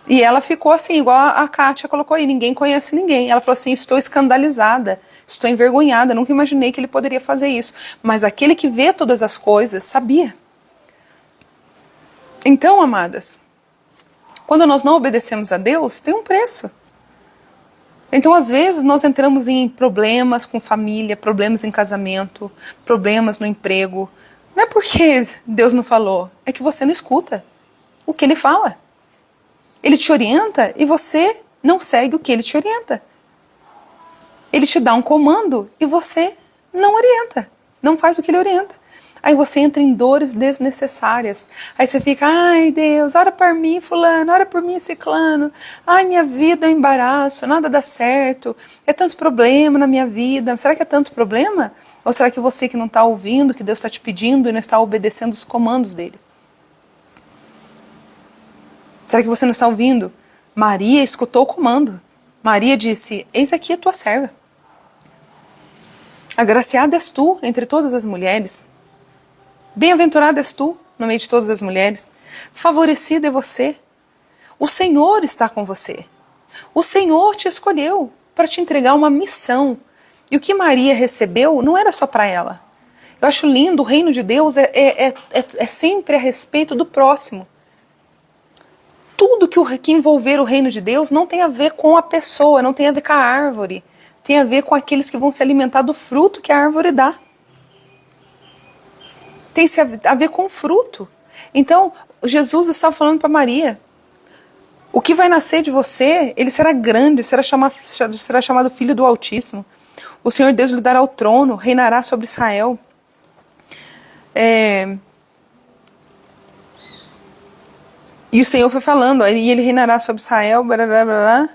E ela ficou assim, igual a Kátia colocou aí, ninguém conhece ninguém. Ela falou assim, estou escandalizada, estou envergonhada, nunca imaginei que ele poderia fazer isso. Mas aquele que vê todas as coisas, sabia. Então, amadas, quando nós não obedecemos a Deus, tem um preço. Então, às vezes, nós entramos em problemas com família, problemas em casamento, problemas no emprego. Não é porque Deus não falou, é que você não escuta o que Ele fala. Ele te orienta e você não segue o que Ele te orienta. Ele te dá um comando e você não orienta, não faz o que Ele orienta. Aí você entra em dores desnecessárias. Aí você fica, ai Deus, ora por mim fulano, ora por mim ciclano. Ai, minha vida é um embaraço, nada dá certo. É tanto problema na minha vida. Será que é tanto problema? Ou será que você que não está ouvindo, que Deus está te pedindo e não está obedecendo os comandos dele? Será que você não está ouvindo? Maria escutou o comando. Maria disse, eis aqui a tua serva. Agraciada és tu entre todas as mulheres. Bem-aventurada és tu, no meio de todas as mulheres. Favorecida é você. O Senhor está com você. O Senhor te escolheu para te entregar uma missão. E o que Maria recebeu não era só para ela. Eu acho lindo, o reino de Deus é sempre a respeito do próximo. Tudo que envolver o reino de Deus não tem a ver com a pessoa, não tem a ver com a árvore. Tem a ver com aqueles que vão se alimentar do fruto que a árvore dá. Tem a ver com o fruto. Então, Jesus estava falando para Maria, o que vai nascer de você, ele será grande, será chamado Filho do Altíssimo. O Senhor Deus lhe dará o trono, reinará sobre Israel. E o Senhor foi falando, e ele reinará sobre Israel, blá, blá, blá.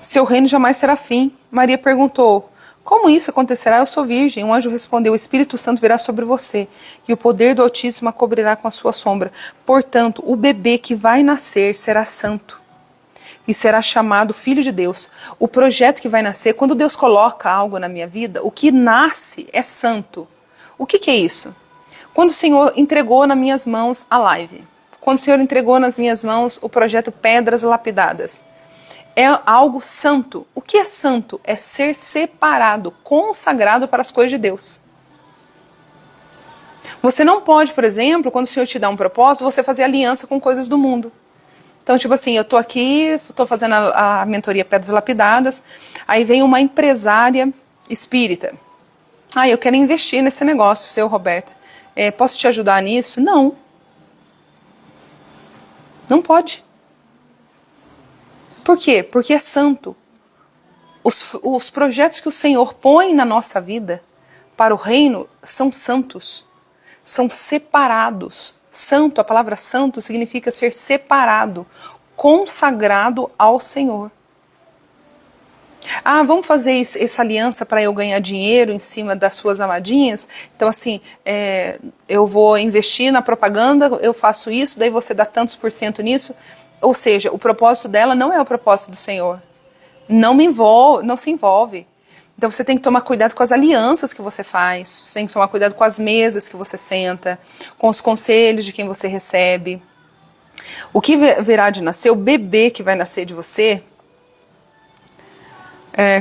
Seu reino jamais terá fim. Maria perguntou, como isso acontecerá? Eu sou virgem. Um anjo respondeu, o Espírito Santo virá sobre você, e o poder do Altíssimo a cobrirá com a sua sombra. Portanto, o bebê que vai nascer será santo, e será chamado Filho de Deus. O projeto que vai nascer, quando Deus coloca algo na minha vida, o que nasce é santo. O que é isso? Quando o Senhor entregou nas minhas mãos a live, quando o Senhor entregou nas minhas mãos o projeto Pedras Lapidadas, é algo santo. O que é santo? É ser separado, consagrado para as coisas de Deus. Você não pode, por exemplo, quando o Senhor te dá um propósito, você fazer aliança com coisas do mundo. Então, tipo assim, eu tô aqui, tô fazendo a mentoria Pedras Lapidadas, aí vem uma empresária espírita. Ah, eu quero investir nesse negócio, seu Roberta. Posso te ajudar nisso? Não. Não pode. Por quê? Porque é santo. Os projetos que o Senhor põe na nossa vida para o reino são santos. São separados. Santo, a palavra santo significa ser separado, consagrado ao Senhor. Ah, vamos fazer essa aliança para eu ganhar dinheiro em cima das suas amadinhas? Então assim, eu vou investir na propaganda, eu faço isso, daí você dá tantos por cento nisso. Ou seja, o propósito dela não é o propósito do Senhor. Não se envolve. Então você tem que tomar cuidado com as alianças que você faz. Você tem que tomar cuidado com as mesas que você senta, com os conselhos de quem você recebe. O que verá de nascer, o bebê que vai nascer de você...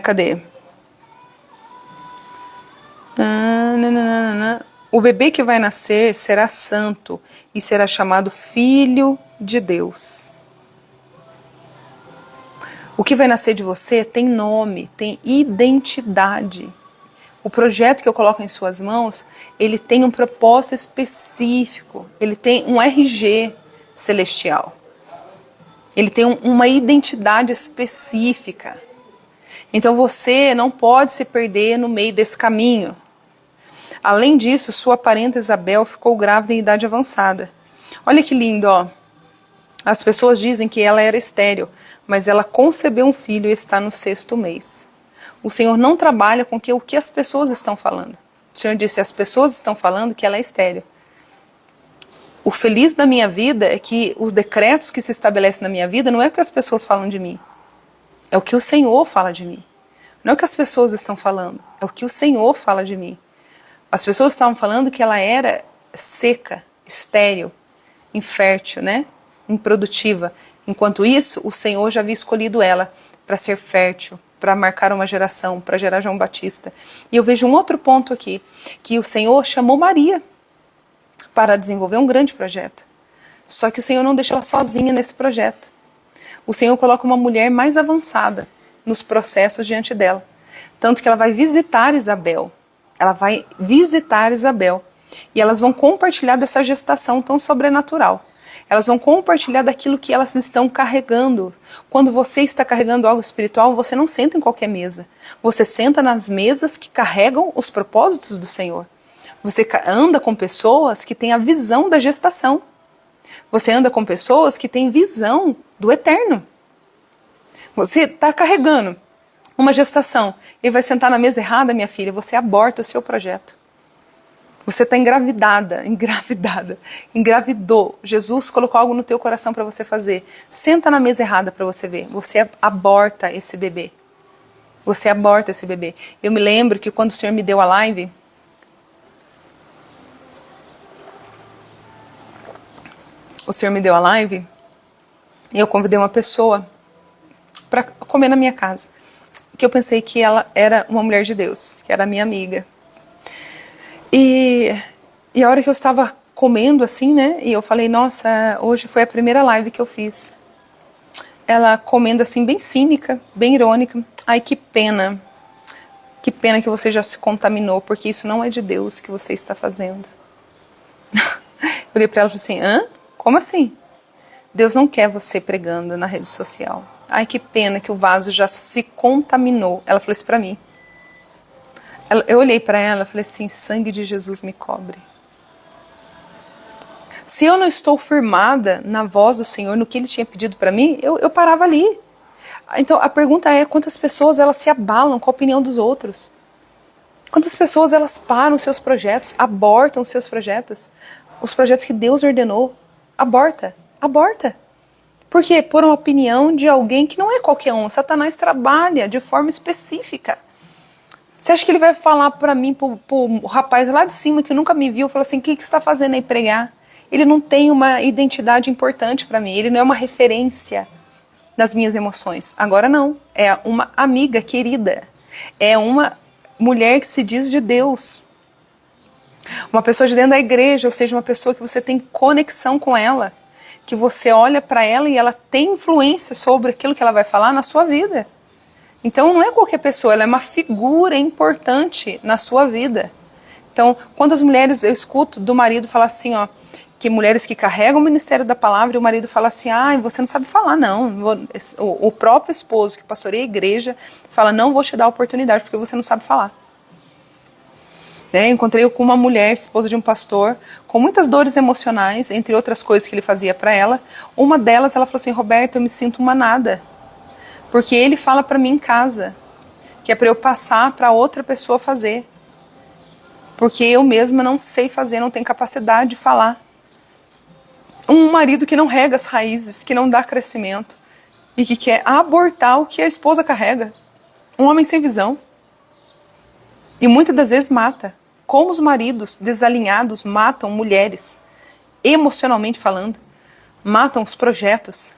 cadê? O bebê que vai nascer será santo e será chamado Filho de Deus. O que vai nascer de você tem nome, tem identidade. O projeto que eu coloco em suas mãos, ele tem um propósito específico, ele tem um RG celestial. Ele tem uma identidade específica. Então você não pode se perder no meio desse caminho. Além disso, sua parenta Isabel ficou grávida em idade avançada. Olha que lindo, ó. As pessoas dizem que ela era estéril, mas ela concebeu um filho e está no 6º mês. O Senhor não trabalha com o que as pessoas estão falando. O Senhor disse, as pessoas estão falando que ela é estéril. O feliz da minha vida é que os decretos que se estabelecem na minha vida não é o que as pessoas falam de mim. É o que o Senhor fala de mim. Não é o que as pessoas estão falando, é o que o Senhor fala de mim. As pessoas estavam falando que ela era seca, estéril, infértil, né? Improdutiva. Enquanto isso, o Senhor já havia escolhido ela para ser fértil, para marcar uma geração, para gerar João Batista. E eu vejo um outro ponto aqui, que o Senhor chamou Maria. para desenvolver um grande projeto. Só que o Senhor não deixa ela sozinha nesse projeto. O Senhor coloca uma mulher mais avançada nos processos diante dela. Tanto que ela vai visitar Isabel. Ela vai visitar Isabel. E elas vão compartilhar dessa gestação tão sobrenatural. Elas vão compartilhar daquilo que elas estão carregando. Quando você está carregando algo espiritual, você não senta em qualquer mesa. Você senta nas mesas que carregam os propósitos do Senhor. Você anda com pessoas que têm a visão da gestação. Você anda com pessoas que têm visão do eterno. Você está carregando uma gestação e vai sentar na mesa errada, minha filha, você aborta o seu projeto. Você está engravidada, engravidou. Jesus colocou algo no teu coração para você fazer. Senta na mesa errada para você ver. Você aborta esse bebê. Você aborta esse bebê. Eu me lembro que quando o Senhor me deu a live, e eu convidei uma pessoa para comer na minha casa. Que eu pensei que ela era uma mulher de Deus, que era minha amiga. E a hora que eu estava comendo assim, né? E eu falei, nossa, hoje foi a primeira live que eu fiz. Ela comendo assim, bem cínica, bem irônica. Ai, que pena. Que pena que você já se contaminou, porque isso não é de Deus que você está fazendo. Eu olhei para ela e falei assim, hã? Como assim? Deus não quer você pregando na rede social. Ai, que pena que o vaso já se contaminou. Ela falou isso pra mim. Eu olhei pra ela e falei assim, sangue de Jesus me cobre. Se eu não estou firmada na voz do Senhor, no que Ele tinha pedido pra mim, eu parava ali. Então a pergunta é, quantas pessoas elas se abalam com a opinião dos outros? Quantas pessoas elas param os seus projetos, abortam os seus projetos? Os projetos que Deus ordenou. Aborta. Por quê? Por uma opinião de alguém que não é qualquer um. Satanás trabalha de forma específica. Você acha que ele vai falar para mim, pro rapaz lá de cima que nunca me viu, falar assim, o que você está fazendo aí pregar? Ele não tem uma identidade importante para mim, ele não é uma referência nas minhas emoções. Agora não, é uma amiga querida, é uma mulher que se diz de Deus. Uma pessoa de dentro da igreja, ou seja, uma pessoa que você tem conexão com ela, que você olha para ela e ela tem influência sobre aquilo que ela vai falar na sua vida. Então não é qualquer pessoa, ela é uma figura importante na sua vida. Então, quantas mulheres eu escuto do marido falar assim, ó, que mulheres que carregam o ministério da palavra e o marido fala assim, você não sabe falar, não. O próprio esposo que pastoreia a igreja fala, não vou te dar a oportunidade porque você não sabe falar. Encontrei com uma mulher, esposa de um pastor, com muitas dores emocionais, entre outras coisas que ele fazia para ela. Uma delas, ela falou assim, Roberto, eu me sinto uma nada. Porque ele fala para mim em casa, que é para eu passar para outra pessoa fazer. Porque eu mesma não sei fazer, não tenho capacidade de falar. Um marido que não rega as raízes, que não dá crescimento, e que quer abortar o que a esposa carrega. Um homem sem visão. E muitas das vezes mata. Como os maridos desalinhados matam mulheres, emocionalmente falando, matam os projetos,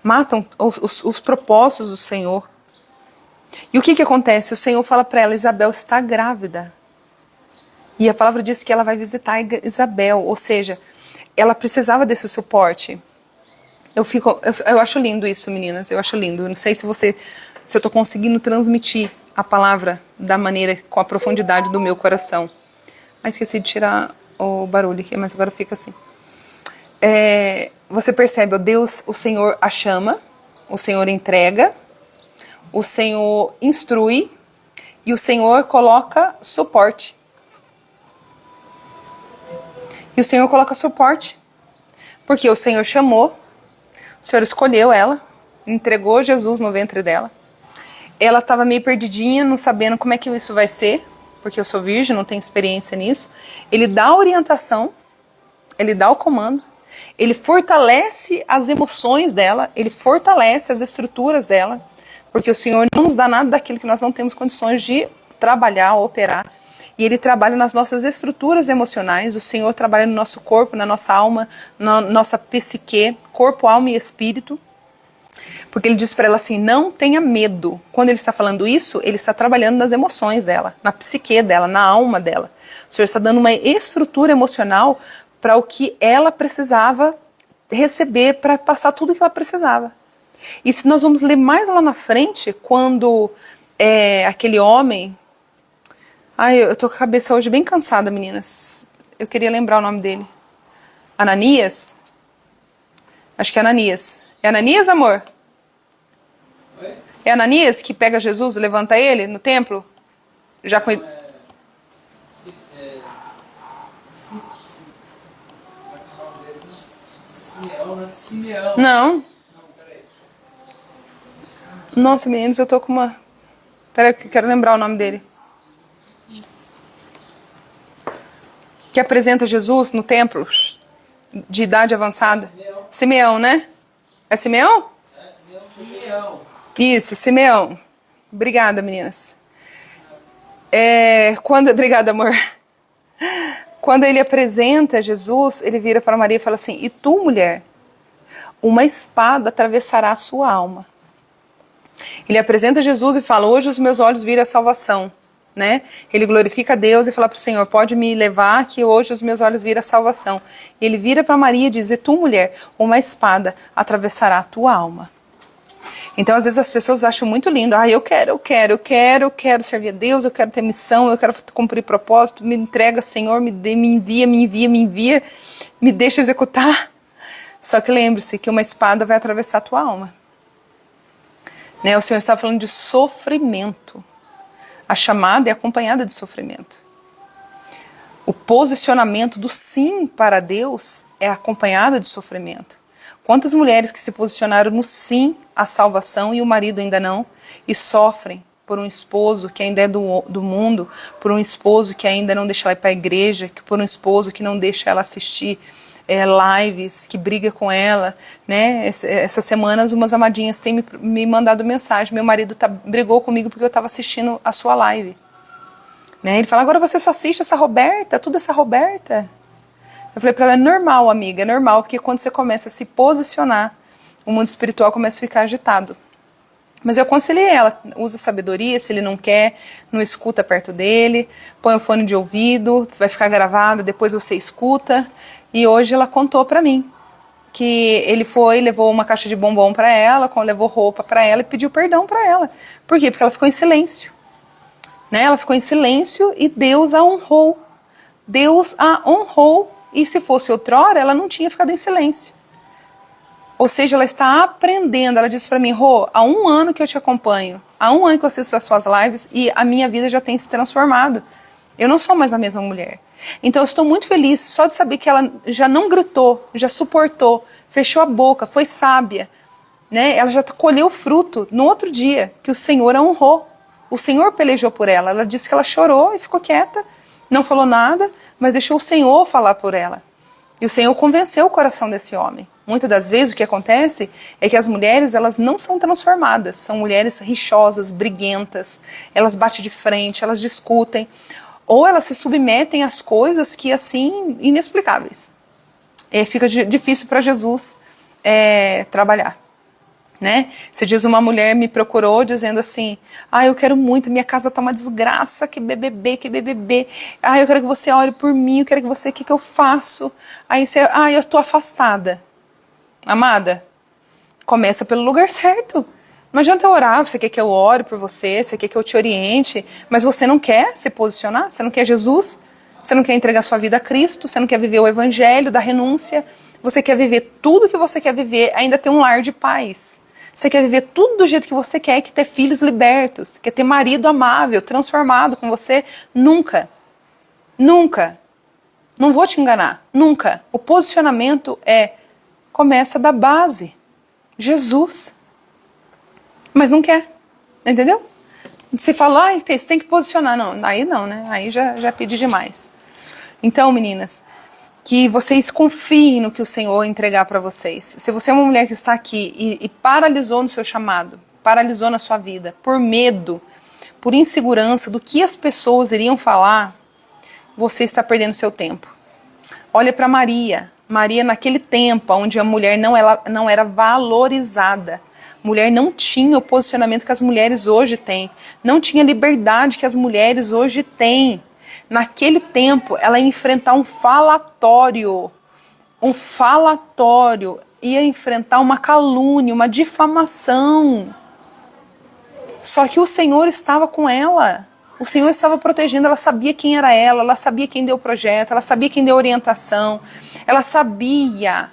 matam os propósitos do Senhor. E o que acontece? O Senhor fala para ela, Isabel está grávida. E a palavra diz que ela vai visitar Isabel, ou seja, ela precisava desse suporte. Eu acho lindo isso, meninas, eu acho lindo. Eu não sei se eu estou conseguindo transmitir a palavra da maneira, com a profundidade do meu coração. Mas esqueci de tirar o barulho aqui, mas agora fica assim. Você percebe, ó, Deus, o Senhor a chama, o Senhor entrega, o Senhor instrui e o Senhor coloca suporte. E o Senhor coloca suporte, porque o Senhor chamou, o Senhor escolheu ela, entregou Jesus no ventre dela. Ela estava meio perdidinha, não sabendo como é que isso vai ser, porque eu sou virgem, não tenho experiência nisso. Ele dá a orientação, ele dá o comando, ele fortalece as emoções dela, ele fortalece as estruturas dela, porque o Senhor não nos dá nada daquilo que nós não temos condições de trabalhar, operar. E Ele trabalha nas nossas estruturas emocionais, o Senhor trabalha no nosso corpo, na nossa alma, na nossa psique, corpo, alma e espírito. Porque ele diz para ela assim, não tenha medo. Quando ele está falando isso, ele está trabalhando nas emoções dela, na psique dela, na alma dela. O Senhor está dando uma estrutura emocional para o que ela precisava receber, para passar tudo o que ela precisava. E se nós vamos ler mais lá na frente, quando aquele homem... Ai, eu tô com a cabeça hoje bem cansada, meninas. Eu queria lembrar o nome dele. Ananias? Acho que é Ananias. É Ananias, amor? Oi? É Ananias que pega Jesus e levanta ele no templo? Já com... Simeão. Não. Não, peraí. Nossa, meninos, eu tô com uma... Peraí, que eu quero lembrar o nome dele. Que apresenta Jesus no templo, de idade avançada. Simeão, né? É Simeão? Simeão. Isso, Simeão. Obrigada, meninas. Obrigada, amor. Quando ele apresenta Jesus, ele vira para Maria e fala assim, e tu, mulher, uma espada atravessará a sua alma. Ele apresenta Jesus e fala, hoje os meus olhos viram a salvação. Né? Ele glorifica a Deus e fala para o Senhor, pode me levar que hoje os meus olhos viram a salvação. E ele vira para Maria e diz, e tu, mulher, uma espada atravessará a tua alma. Então, às vezes as pessoas acham muito lindo. Eu quero servir a Deus, eu quero ter missão, eu quero cumprir propósito, me entrega, Senhor, me envia, me deixa executar. Só que lembre-se que uma espada vai atravessar a tua alma. Né? O Senhor está falando de sofrimento. A chamada é acompanhada de sofrimento. O posicionamento do sim para Deus é acompanhado de sofrimento. Quantas mulheres que se posicionaram no sim à salvação e o marido ainda não, e sofrem por um esposo que ainda é do mundo, por um esposo que ainda não deixa ela ir para a igreja, por um esposo que não deixa ela assistir lives, que briga com ela, né? Essas semanas umas amadinhas têm me mandado mensagem, meu marido brigou comigo porque eu estava assistindo a sua live. Né? Ele fala, agora você só assiste essa Roberta, tudo essa Roberta. Eu falei para ela, é normal, amiga, é normal, porque quando você começa a se posicionar, o mundo espiritual começa a ficar agitado. Mas eu aconselhei ela, usa sabedoria, se ele não quer, não escuta perto dele, põe o fone de ouvido, vai ficar gravado, depois você escuta. E hoje ela contou pra mim que ele levou uma caixa de bombom pra ela, levou roupa pra ela e pediu perdão pra ela. Por quê? Porque ela ficou em silêncio. Né? Ela ficou em silêncio e Deus a honrou. Deus a honrou. E se fosse outrora, ela não tinha ficado em silêncio. Ou seja, ela está aprendendo. Ela disse pra mim, Rô, há 1 ano que eu te acompanho, há 1 ano que eu assisto as suas lives e a minha vida já tem se transformado. Eu não sou mais a mesma mulher. Então eu estou muito feliz só de saber que ela já não gritou, já suportou, fechou a boca, foi sábia. Né? Ela já colheu o fruto no outro dia, que o Senhor a honrou. O Senhor pelejou por ela. Ela disse que ela chorou e ficou quieta, não falou nada, mas deixou o Senhor falar por ela. E o Senhor convenceu o coração desse homem. Muitas das vezes o que acontece é que as mulheres elas não são transformadas, são mulheres rixosas, briguentas, elas batem de frente, elas discutem, ou elas se submetem às coisas que assim, inexplicáveis. Fica difícil para Jesus trabalhar. Né? Esses dias uma mulher me procurou dizendo assim, eu quero muito, minha casa tá uma desgraça, que BBB, eu quero que você ore por mim, eu quero que você, o que eu faço? Aí você, eu tô afastada. Amada, começa pelo lugar certo. Não adianta eu orar, você quer que eu ore por você, você quer que eu te oriente, mas você não quer se posicionar, você não quer Jesus, você não quer entregar sua vida a Cristo, você não quer viver o evangelho da renúncia, você quer viver tudo que você quer viver, ainda ter um lar de paz. Você quer viver tudo do jeito que você quer ter filhos libertos, quer ter marido amável, transformado com você? Nunca. Nunca. Não vou te enganar. Nunca. O posicionamento começa da base. Jesus. Mas não quer. Entendeu? Você fala, você tem que posicionar. Não, aí não, né? Aí já pedi demais. Então, meninas, que vocês confiem no que o Senhor entregar para vocês. Se você é uma mulher que está aqui e paralisou no seu chamado, paralisou na sua vida, por medo, por insegurança do que as pessoas iriam falar, você está perdendo seu tempo. Olha para Maria. Maria, naquele tempo onde a mulher não era valorizada, Mulher não tinha o posicionamento que as mulheres hoje têm. Não tinha a liberdade que as mulheres hoje têm. Naquele tempo, ela ia enfrentar um falatório. Um falatório. Ia enfrentar uma calúnia, uma difamação. Só que o Senhor estava com ela. O Senhor estava protegendo, ela sabia quem era ela sabia quem deu o projeto, ela sabia quem deu a orientação, ela sabia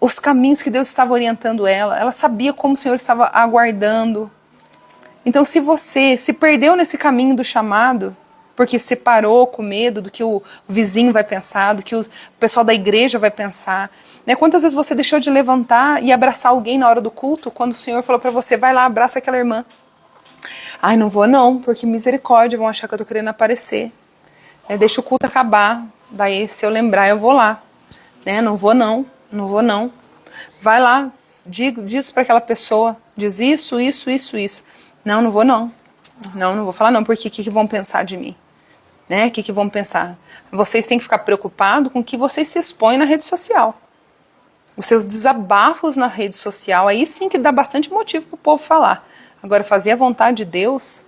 os caminhos que Deus estava orientando ela sabia como o Senhor estava aguardando. Então, se você se perdeu nesse caminho do chamado, porque se parou com medo do que o vizinho vai pensar, do que o pessoal da igreja vai pensar, né? Quantas vezes você deixou de levantar e abraçar alguém na hora do culto, quando o Senhor falou para você, vai lá, abraça aquela irmã. Ai, não vou não, porque misericórdia, vão achar que eu tô querendo aparecer. Deixa o culto acabar, daí se eu lembrar eu vou lá. Não vou não. Vai lá, diz para aquela pessoa, diz isso. Não vou não. Não vou falar não, porque o que vão pensar de mim? O que vão pensar? Vocês têm que ficar preocupados com o que vocês se expõem na rede social. Os seus desabafos na rede social, aí sim que dá bastante motivo para o povo falar. Agora, fazer a vontade de Deus,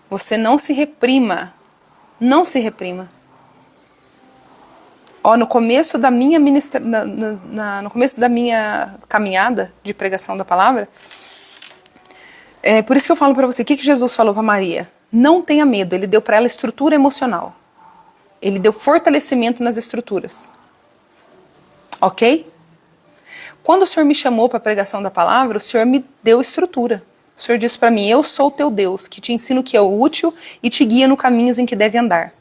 você não se reprima. Não se reprima. No começo da minha no começo da minha caminhada de pregação da palavra, por isso que eu falo para você, o que Jesus falou para Maria? Não tenha medo, ele deu para ela estrutura emocional. Ele deu fortalecimento nas estruturas. Ok? Quando o Senhor me chamou para a pregação da palavra, o Senhor me deu estrutura. O Senhor disse para mim, eu sou o teu Deus, que te ensino o que é útil e te guia no caminhos em que deve andar.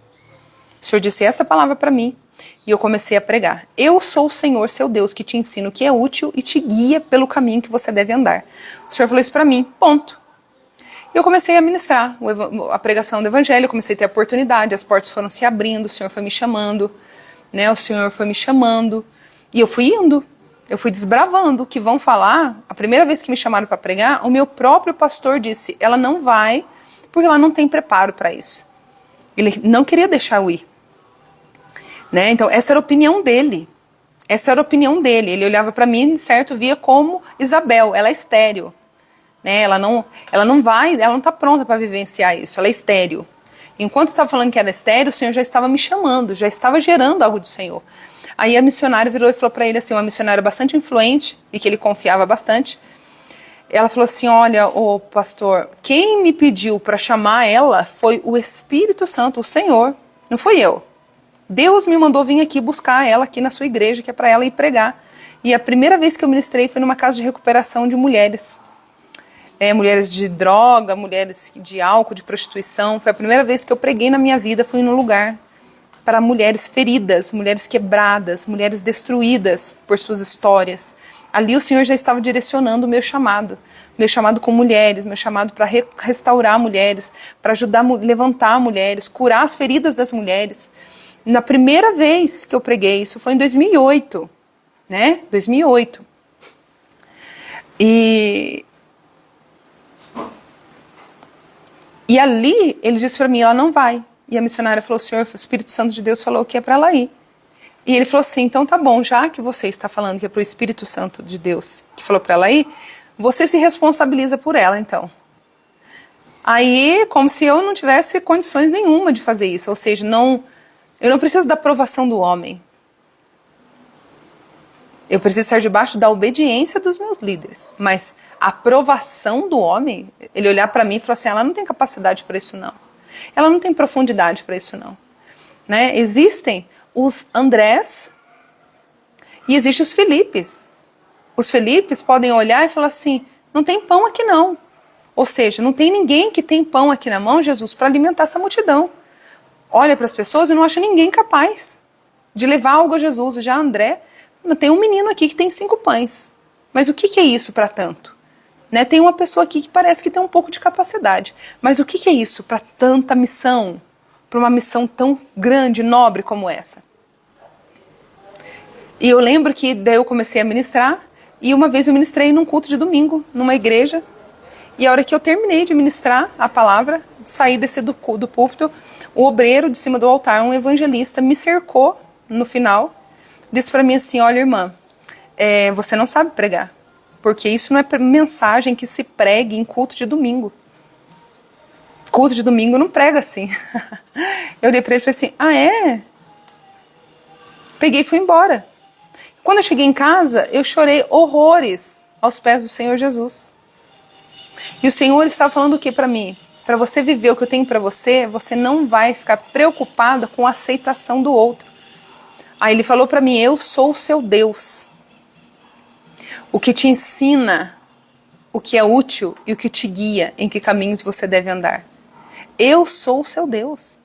O Senhor disse essa palavra para mim e eu comecei a pregar. Eu sou o Senhor, seu Deus, que te ensino o que é útil e te guia pelo caminho que você deve andar. O Senhor falou isso para mim, ponto. Eu comecei a ministrar a pregação do evangelho, eu comecei a ter a oportunidade, as portas foram se abrindo, o Senhor foi me chamando, o Senhor foi me chamando e eu fui indo. Eu fui desbravando o que vão falar. A primeira vez que me chamaram para pregar, o meu próprio pastor disse, ela não vai, porque ela não tem preparo para isso. Ele não queria deixar eu ir. Então, essa era a opinião dele. Ele olhava para mim, certo, via como Isabel, ela é estéril. Ela não vai, ela não está pronta para vivenciar isso, ela é estéril. Enquanto eu estava falando que era estéril, o Senhor já estava me chamando, já estava gerando algo do Senhor. Aí a missionária virou e falou para ele assim, uma missionária bastante influente e que ele confiava bastante. Ela falou assim, olha, ô pastor, quem me pediu para chamar ela foi o Espírito Santo, o Senhor, não fui eu. Deus me mandou vir aqui buscar ela aqui na sua igreja, que é para ela ir pregar. E a primeira vez que eu ministrei foi numa casa de recuperação de mulheres. Mulheres de droga, mulheres de álcool, de prostituição. Foi a primeira vez que eu preguei na minha vida, fui num lugar para mulheres feridas, mulheres quebradas, mulheres destruídas por suas histórias. Ali o Senhor já estava direcionando o meu chamado com mulheres, meu chamado para restaurar mulheres, para ajudar a levantar mulheres, curar as feridas das mulheres. Na primeira vez que eu preguei, isso foi em 2008, 2008. E ali ele disse para mim, ela não vai. E a missionária falou, Senhor, o Espírito Santo de Deus falou que é para ela ir. E ele falou assim, então tá bom, já que você está falando que é para o Espírito Santo de Deus que falou para ela ir, você se responsabiliza por ela, então. Aí, como se eu não tivesse condições nenhuma de fazer isso, ou seja, eu não preciso da aprovação do homem. Eu preciso estar debaixo da obediência dos meus líderes. Mas a aprovação do homem, ele olhar para mim e falar assim, ela não tem capacidade para isso não. Ela não tem profundidade para isso não. Existem os Andrés e existem os Filipes. Os Filipes podem olhar e falar assim, não tem pão aqui não. Ou seja, não tem ninguém que tem pão aqui na mão, Jesus, para alimentar essa multidão. Olha para as pessoas e não acha ninguém capaz de levar algo a Jesus. Já André, tem um menino aqui que tem 5 pães. Mas o que é isso para tanto? Tem uma pessoa aqui que parece que tem um pouco de capacidade. Mas o que é isso para tanta missão? Para uma missão tão grande, nobre como essa? E eu lembro que daí eu comecei a ministrar. E uma vez eu ministrei num culto de domingo, numa igreja. E a hora que eu terminei de ministrar a palavra, saí do púlpito, o obreiro de cima do altar, um evangelista, me cercou no final. Disse para mim assim, olha irmã, você não sabe pregar. porque isso não é mensagem que se pregue em culto de domingo. Culto de domingo não prega assim. Eu olhei para ele e falei assim, ah é? Peguei e fui embora. Quando eu cheguei em casa, eu chorei horrores aos pés do Senhor Jesus. E o Senhor estava falando o que para mim? Para você viver o que eu tenho para você, você não vai ficar preocupada com a aceitação do outro. Aí ele falou para mim, eu sou o seu Deus. O que te ensina o que é útil e o que te guia em que caminhos você deve andar. Eu sou o seu Deus.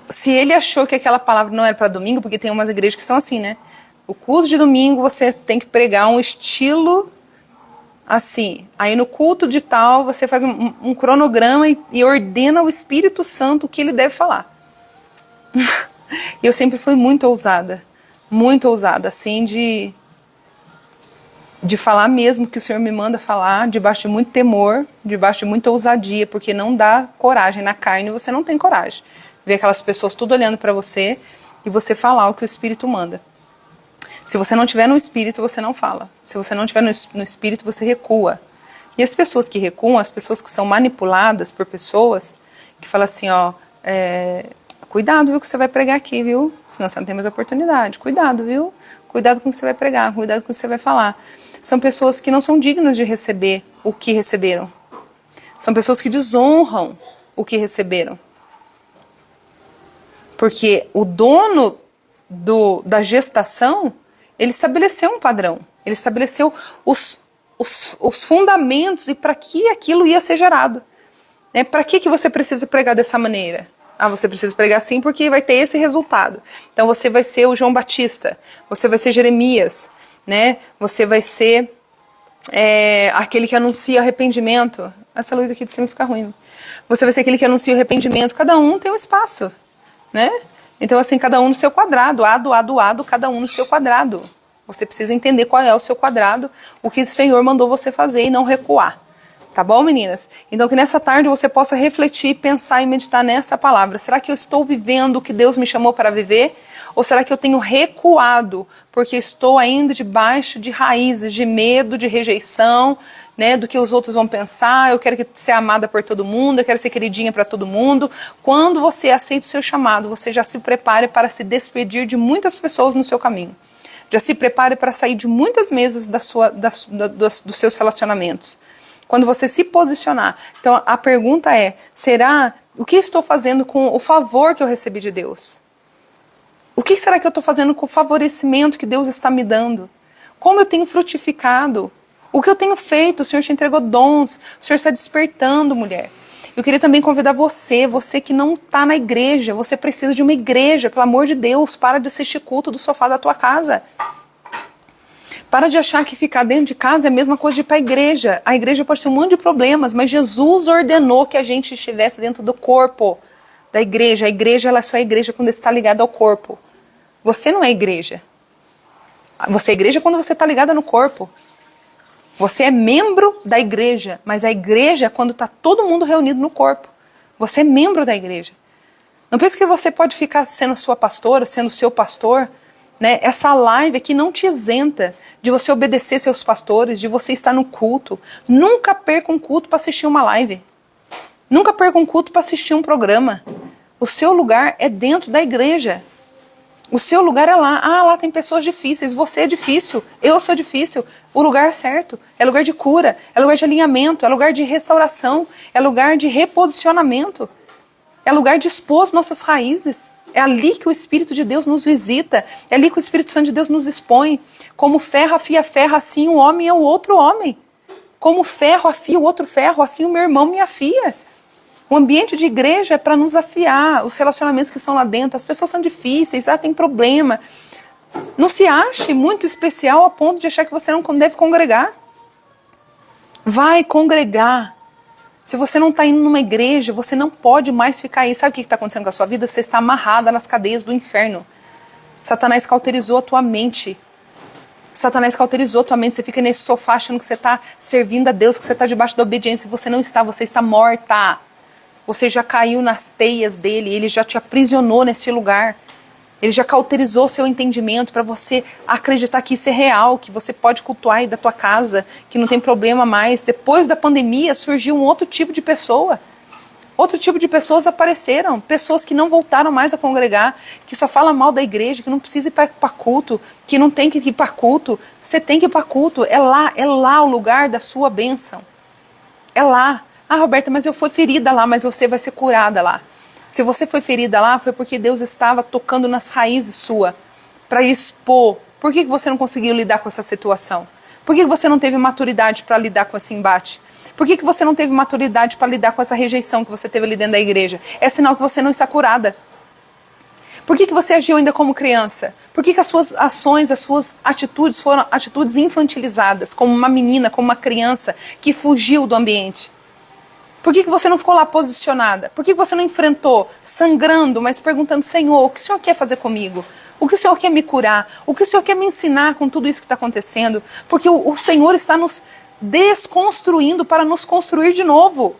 Se ele achou que aquela palavra não era para domingo, porque tem umas igrejas que são assim, né? O culto de domingo você tem que pregar um estilo assim. Aí no culto de tal você faz um cronograma e ordena ao Espírito Santo o que ele deve falar. E eu sempre fui muito ousada, assim, de falar mesmo que o Senhor me manda falar, debaixo de muito temor, debaixo de muita ousadia, porque não dá coragem. Na carne você não tem coragem. Ver aquelas pessoas tudo olhando para você e você falar o que o Espírito manda. Se você não tiver no Espírito, você não fala. Se você não tiver no Espírito, você recua. E as pessoas que recuam, as pessoas que são manipuladas por pessoas, que falam assim, ó, cuidado, viu, que você vai pregar aqui, viu? Senão você não tem mais oportunidade. Cuidado, viu? Cuidado com o que você vai pregar, cuidado com o que você vai falar. São pessoas que não são dignas de receber o que receberam. São pessoas que desonram o que receberam. Porque o dono da gestação, ele estabeleceu um padrão. Ele estabeleceu os fundamentos e para que aquilo ia ser gerado. Para que você precisa pregar dessa maneira? Ah, você precisa pregar assim porque vai ter esse resultado. Então você vai ser o João Batista, você vai ser Jeremias, né? Você vai ser aquele que anuncia arrependimento. Essa luz aqui de cima fica ruim. Você vai ser aquele que anuncia o arrependimento. Cada um tem um espaço, né? Então assim, cada um no seu quadrado, ado, cada um no seu quadrado. Você precisa entender qual é o seu quadrado, o que o Senhor mandou você fazer e não recuar. Tá bom, meninas? Então que nessa tarde você possa refletir, pensar e meditar nessa palavra. Será que eu estou vivendo o que Deus me chamou para viver? Ou será que eu tenho recuado porque estou ainda debaixo de raízes de medo, de rejeição, né, do que os outros vão pensar? Eu quero ser amada por todo mundo, eu quero ser queridinha para todo mundo. Quando você aceita o seu chamado, você já se prepare para se despedir de muitas pessoas no seu caminho. Já se prepare para sair de muitas mesas dos seus relacionamentos. Quando você se posicionar. Então a pergunta é, o que estou fazendo com o favor que eu recebi de Deus? O que será que eu estou fazendo com o favorecimento que Deus está me dando? Como eu tenho frutificado? O que eu tenho feito? O Senhor te entregou dons, o Senhor está despertando, mulher. Eu queria também convidar você que não está na igreja, você precisa de uma igreja, pelo amor de Deus, para de assistir culto do sofá da tua casa. Para de achar que ficar dentro de casa é a mesma coisa de ir para a igreja. A igreja pode ter um monte de problemas, mas Jesus ordenou que a gente estivesse dentro do corpo da igreja. A igreja ela só é igreja quando está ligada ao corpo. Você não é igreja. Você é igreja quando você está ligada no corpo. Você é membro da igreja, mas a igreja é quando está todo mundo reunido no corpo. Você é membro da igreja. Não pense que você pode ficar sendo sua pastora, sendo seu pastor, né? Essa live aqui não te isenta de você obedecer seus pastores, de você estar no culto. Nunca perca um culto para assistir uma live. Nunca perca um culto para assistir um programa. O seu lugar é dentro da igreja. O seu lugar é lá. Ah, lá tem pessoas difíceis. Você é difícil. Eu sou difícil. O lugar é certo. É lugar de cura. É lugar de alinhamento. É lugar de restauração. É lugar de reposicionamento. É lugar de expor nossas raízes. É ali que o Espírito de Deus nos visita. É ali que o Espírito Santo de Deus nos expõe. Como ferro afia ferro, assim um homem é o outro homem. Como ferro afia o outro ferro, assim o meu irmão me afia. O ambiente de igreja é para nos afiar. Os relacionamentos que são lá dentro, as pessoas são difíceis, tem problema. Não se ache muito especial a ponto de achar que você não deve congregar. Vai congregar. Se você não está indo numa igreja, você não pode mais ficar aí. Sabe o que está acontecendo com a sua vida? Você está amarrada nas cadeias do inferno. Satanás cauterizou a tua mente. Satanás cauterizou a tua mente. Você fica nesse sofá achando que você está servindo a Deus, que você está debaixo da obediência. Você não está, você está morta. Você já caiu nas teias dele, ele já te aprisionou nesse lugar. Ele já cauterizou seu entendimento para você acreditar que isso é real, que você pode cultuar aí da tua casa, que não tem problema mais. Depois da pandemia surgiu um outro tipo de pessoa. Outro tipo de pessoas apareceram, pessoas que não voltaram mais a congregar, que só falam mal da igreja, que não precisa ir para culto, que não tem que ir para culto. Você tem que ir para culto, é lá o lugar da sua bênção. É lá. Ah, Roberta, mas eu fui ferida lá, mas você vai ser curada lá. Se você foi ferida lá, foi porque Deus estava tocando nas raízes sua, para expor. Por que você não conseguiu lidar com essa situação? Por que você não teve maturidade para lidar com esse embate? Por que você não teve maturidade para lidar com essa rejeição que você teve ali dentro da igreja? É sinal que você não está curada. Por que você agiu ainda como criança? Por que as suas ações, as suas atitudes foram atitudes infantilizadas, como uma menina, como uma criança que fugiu do ambiente? Por que você não ficou lá posicionada? Por que você não enfrentou, sangrando, mas perguntando, Senhor, o que o Senhor quer fazer comigo? O que o Senhor quer me curar? O que o Senhor quer me ensinar com tudo isso que está acontecendo? Porque o Senhor está nos desconstruindo para nos construir de novo.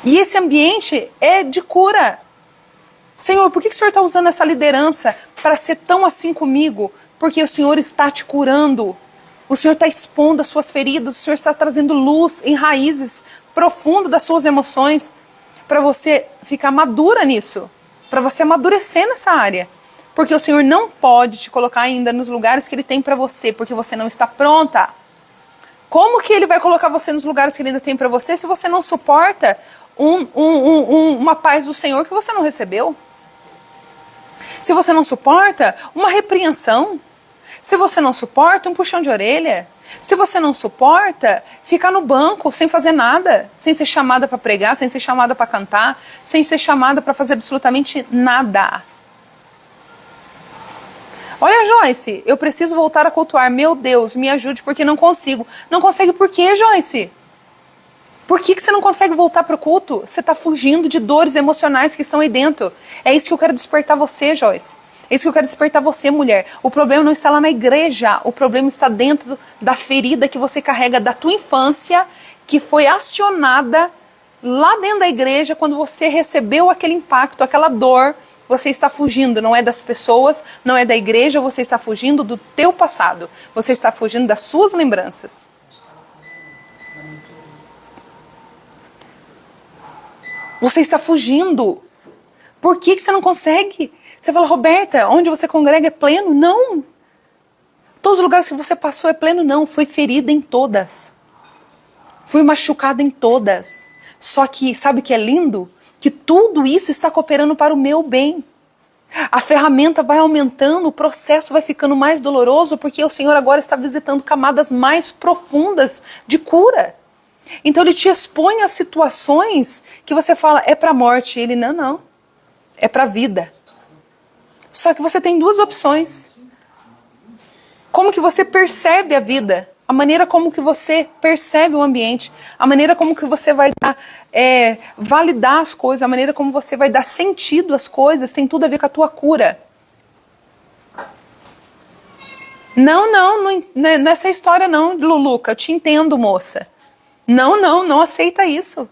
E esse ambiente é de cura. Senhor, por que o Senhor está usando essa liderança para ser tão assim comigo? Porque o Senhor está te curando. O Senhor está expondo as suas feridas, o Senhor está trazendo luz em raízes profundas das suas emoções para você ficar madura nisso, para você amadurecer nessa área. Porque o Senhor não pode te colocar ainda nos lugares que Ele tem para você, porque você não está pronta. Como que Ele vai colocar você nos lugares que Ele ainda tem para você se você não suporta uma paz do Senhor que você não recebeu? Se você não suporta uma repreensão? Se você não suporta um puxão de orelha? Se você não suporta ficar no banco sem fazer nada, sem ser chamada para pregar, sem ser chamada para cantar, sem ser chamada para fazer absolutamente nada. Olha, Joyce, eu preciso voltar a cultuar. Meu Deus, me ajude porque não consigo. Não consegue por quê, Joyce? Por que você não consegue voltar para o culto? Você está fugindo de dores emocionais que estão aí dentro. É isso que eu quero despertar você, Joyce. É isso que eu quero despertar você, mulher. O problema não está lá na igreja. O problema está dentro da ferida que você carrega da tua infância, que foi acionada lá dentro da igreja quando você recebeu aquele impacto, aquela dor. Você está fugindo, não é das pessoas, não é da igreja, você está fugindo do teu passado. Você está fugindo das suas lembranças. Você está fugindo. Por que você não consegue? Você fala, Roberta, onde você congrega é pleno? Não. Todos os lugares que você passou é pleno? Não. Fui ferida em todas. Fui machucada em todas. Só que, sabe o que é lindo? Que tudo isso está cooperando para o meu bem. A ferramenta vai aumentando, o processo vai ficando mais doloroso, porque o Senhor agora está visitando camadas mais profundas de cura. Então Ele te expõe a situações que você fala, é para a morte. Ele, não. É para a vida. Só que você tem duas opções. Como que você percebe a vida? A maneira como que você percebe o ambiente. A maneira como que você vai validar as coisas. A maneira como você vai dar sentido às coisas. Tem tudo a ver com a tua cura. Não nessa história não, Luluca. Eu te entendo, moça. Não aceita isso.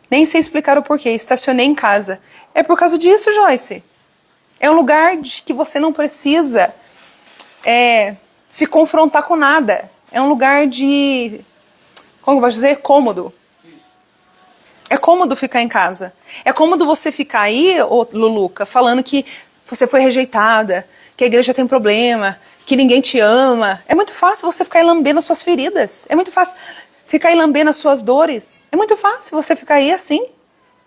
Nem sei explicar o porquê. Estacionei em casa. É por causa disso, Joyce. É um lugar de que você não precisa se confrontar com nada. É um lugar de, como eu vou dizer, cômodo. É cômodo ficar em casa. É cômodo você ficar aí, Luluca, falando que você foi rejeitada, que a igreja tem problema, que ninguém te ama. É muito fácil você ficar aí lambendo as suas feridas. É muito fácil ficar aí lambendo as suas dores. É muito fácil você ficar aí assim.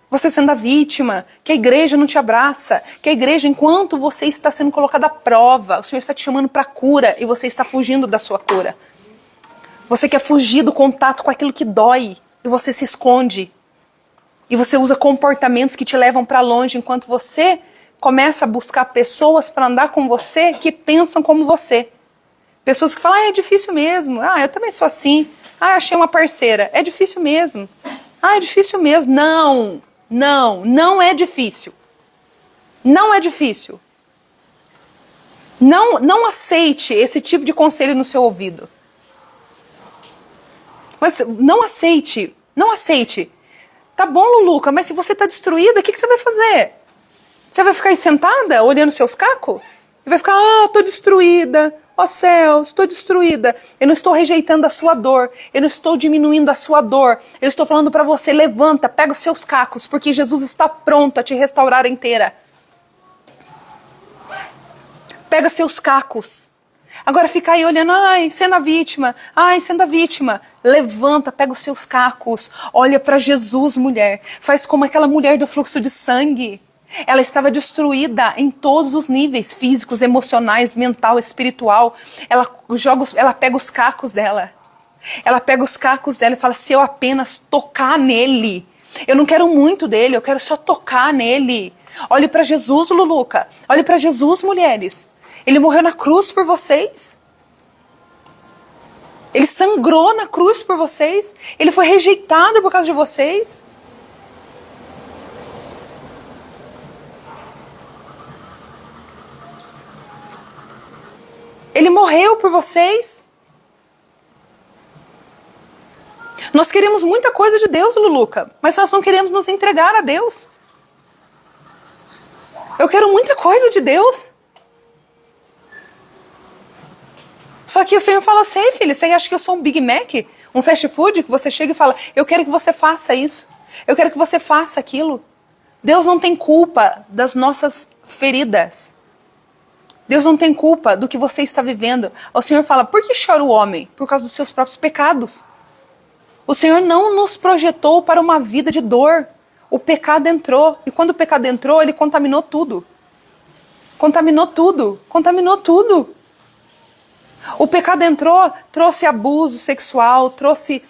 Você sendo a vítima, que a igreja não te abraça, que a igreja, enquanto você está sendo colocado à prova, o Senhor está te chamando para cura e você está fugindo da sua cura. Você quer fugir do contato com aquilo que dói e você se esconde. E você usa comportamentos que te levam para longe, enquanto você começa a buscar pessoas para andar com você que pensam como você. Pessoas que falam, é difícil mesmo, eu também sou assim, achei uma parceira, é difícil mesmo, é difícil mesmo. Não é difícil. Não é difícil. Não aceite esse tipo de conselho no seu ouvido. Mas não aceite. Tá bom, Luluca, mas se você está destruída, o que você vai fazer? Você vai ficar aí sentada, olhando seus cacos? E vai ficar, tô destruída. Ó céus, estou destruída. Eu não estou rejeitando a sua dor. Eu não estou diminuindo a sua dor. Eu estou falando para você, levanta, pega os seus cacos, porque Jesus está pronto a te restaurar inteira. Pega seus cacos. Agora fica aí olhando, sendo a vítima. Sendo a vítima. Levanta, pega os seus cacos. Olha para Jesus, mulher. Faz como aquela mulher do fluxo de sangue. Ela estava destruída em todos os níveis, físicos, emocionais, mental, espiritual. Ela pega os cacos dela. Ela pega os cacos dela e fala, se eu apenas tocar nele. Eu não quero muito dele, eu quero só tocar nele. Olhe para Jesus, Luluca. Olhe para Jesus, mulheres. Ele morreu na cruz por vocês. Ele sangrou na cruz por vocês. Ele foi rejeitado por causa de vocês. Ele morreu por vocês. Nós queremos muita coisa de Deus, Luluca, mas nós não queremos nos entregar a Deus. Eu quero muita coisa de Deus. Só que o Senhor fala assim, filha, você acha que eu sou um Big Mac? Um fast food que você chega e fala, eu quero que você faça isso. Eu quero que você faça aquilo. Deus não tem culpa das nossas feridas. Deus não tem culpa do que você está vivendo. O Senhor fala, por que chora o homem? Por causa dos seus próprios pecados. O Senhor não nos projetou para uma vida de dor. O pecado entrou. E quando o pecado entrou, ele contaminou tudo. Contaminou tudo. Contaminou tudo. O pecado entrou, trouxe abuso sexual, trouxe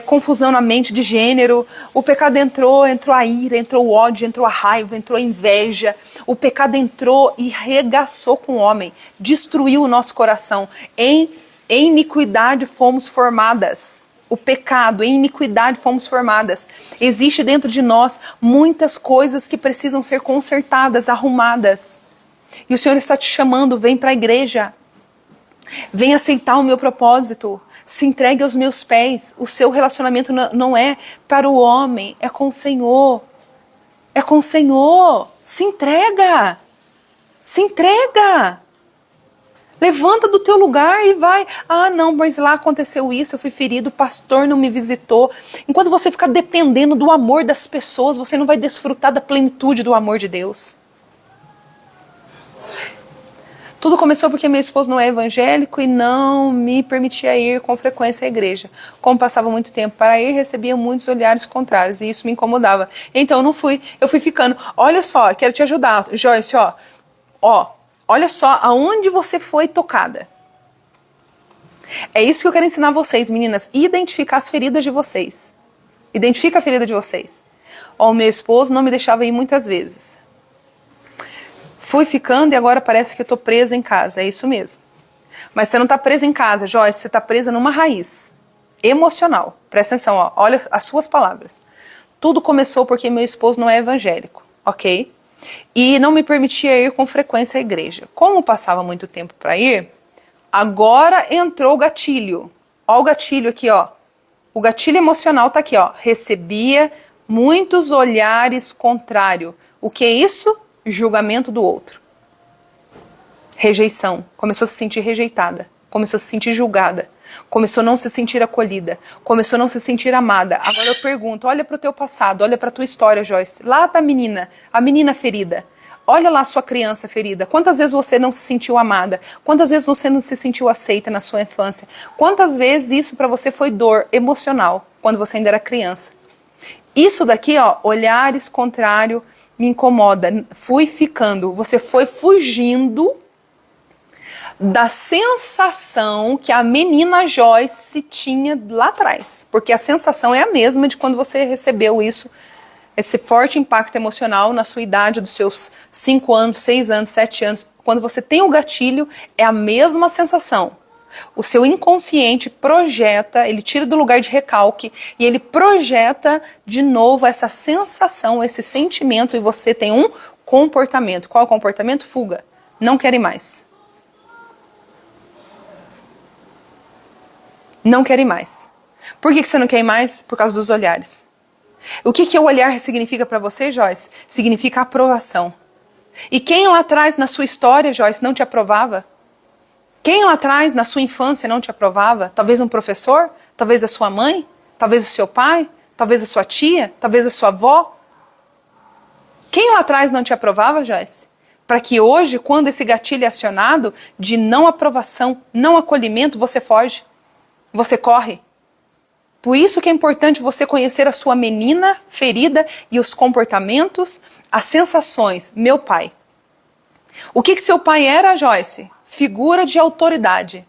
confusão na mente de gênero. O pecado entrou a ira, entrou o ódio, entrou a raiva, entrou a inveja. O pecado entrou e regaçou com o homem, destruiu o nosso coração. Em iniquidade fomos formadas. O pecado, em iniquidade fomos formadas. Existe dentro de nós muitas coisas que precisam ser consertadas, arrumadas. E o Senhor está te chamando, vem para a igreja. Vem aceitar o meu propósito. Se entregue aos meus pés. O seu relacionamento não é para o homem, é com o Senhor. É com o Senhor. Se entrega. Se entrega. Levanta do teu lugar e vai. Não, mas lá aconteceu isso, eu fui ferido, o pastor não me visitou. Enquanto você ficar dependendo do amor das pessoas, você não vai desfrutar da plenitude do amor de Deus. Tudo começou porque meu esposo não é evangélico e não me permitia ir com frequência à igreja. Como passava muito tempo para ir, recebia muitos olhares contrários e isso me incomodava. Então eu não fui, eu fui ficando. Olha só, quero te ajudar, Joyce, olha só aonde você foi tocada. É isso que eu quero ensinar vocês, meninas, identificar as feridas de vocês. Identifica a ferida de vocês. O meu esposo não me deixava ir muitas vezes. Fui ficando e agora parece que eu tô presa em casa, é isso mesmo. Mas você não tá presa em casa, Joyce, você tá presa numa raiz emocional. Presta atenção, olha as suas palavras. Tudo começou porque meu esposo não é evangélico, ok? E não me permitia ir com frequência à igreja. Como passava muito tempo para ir, agora entrou o gatilho. Ó o gatilho aqui, ó. O gatilho emocional tá aqui, ó. Recebia muitos olhares contrários. O que é isso? Julgamento do outro. Rejeição. Começou a se sentir rejeitada. Começou a se sentir julgada. Começou a não se sentir acolhida. Começou a não se sentir amada. Agora eu pergunto, olha para o teu passado, olha para a tua história, Joyce. Lá tá a menina ferida. Olha lá a sua criança ferida. Quantas vezes você não se sentiu amada? Quantas vezes você não se sentiu aceita na sua infância? Quantas vezes isso para você foi dor emocional, quando você ainda era criança? Isso daqui, ó, olhares contrários, me incomoda. Fui ficando. Você foi fugindo da sensação que a menina Joyce tinha lá atrás. Porque a sensação é a mesma de quando você recebeu isso, esse forte impacto emocional na sua idade, dos seus 5 anos, 6 anos, 7 anos. Quando você tem o gatilho, é a mesma sensação. O seu inconsciente projeta, ele tira do lugar de recalque e ele projeta de novo essa sensação, esse sentimento, e você tem um comportamento. Qual é o comportamento? Fuga. Não quero ir mais. Não quero ir mais. Por que você não quer ir mais? Por causa dos olhares. O que o olhar significa para você, Joyce? Significa aprovação. E quem lá atrás na sua história, Joyce, não te aprovava? Quem lá atrás na sua infância não te aprovava? Talvez um professor? Talvez a sua mãe? Talvez o seu pai? Talvez a sua tia? Talvez a sua avó? Quem lá atrás não te aprovava, Joyce? Para que hoje, quando esse gatilho é acionado de não aprovação, não acolhimento, você foge, você corre. Por isso que é importante você conhecer a sua menina ferida e os comportamentos, as sensações. Meu pai. O que seu pai era, Joyce? Figura de autoridade.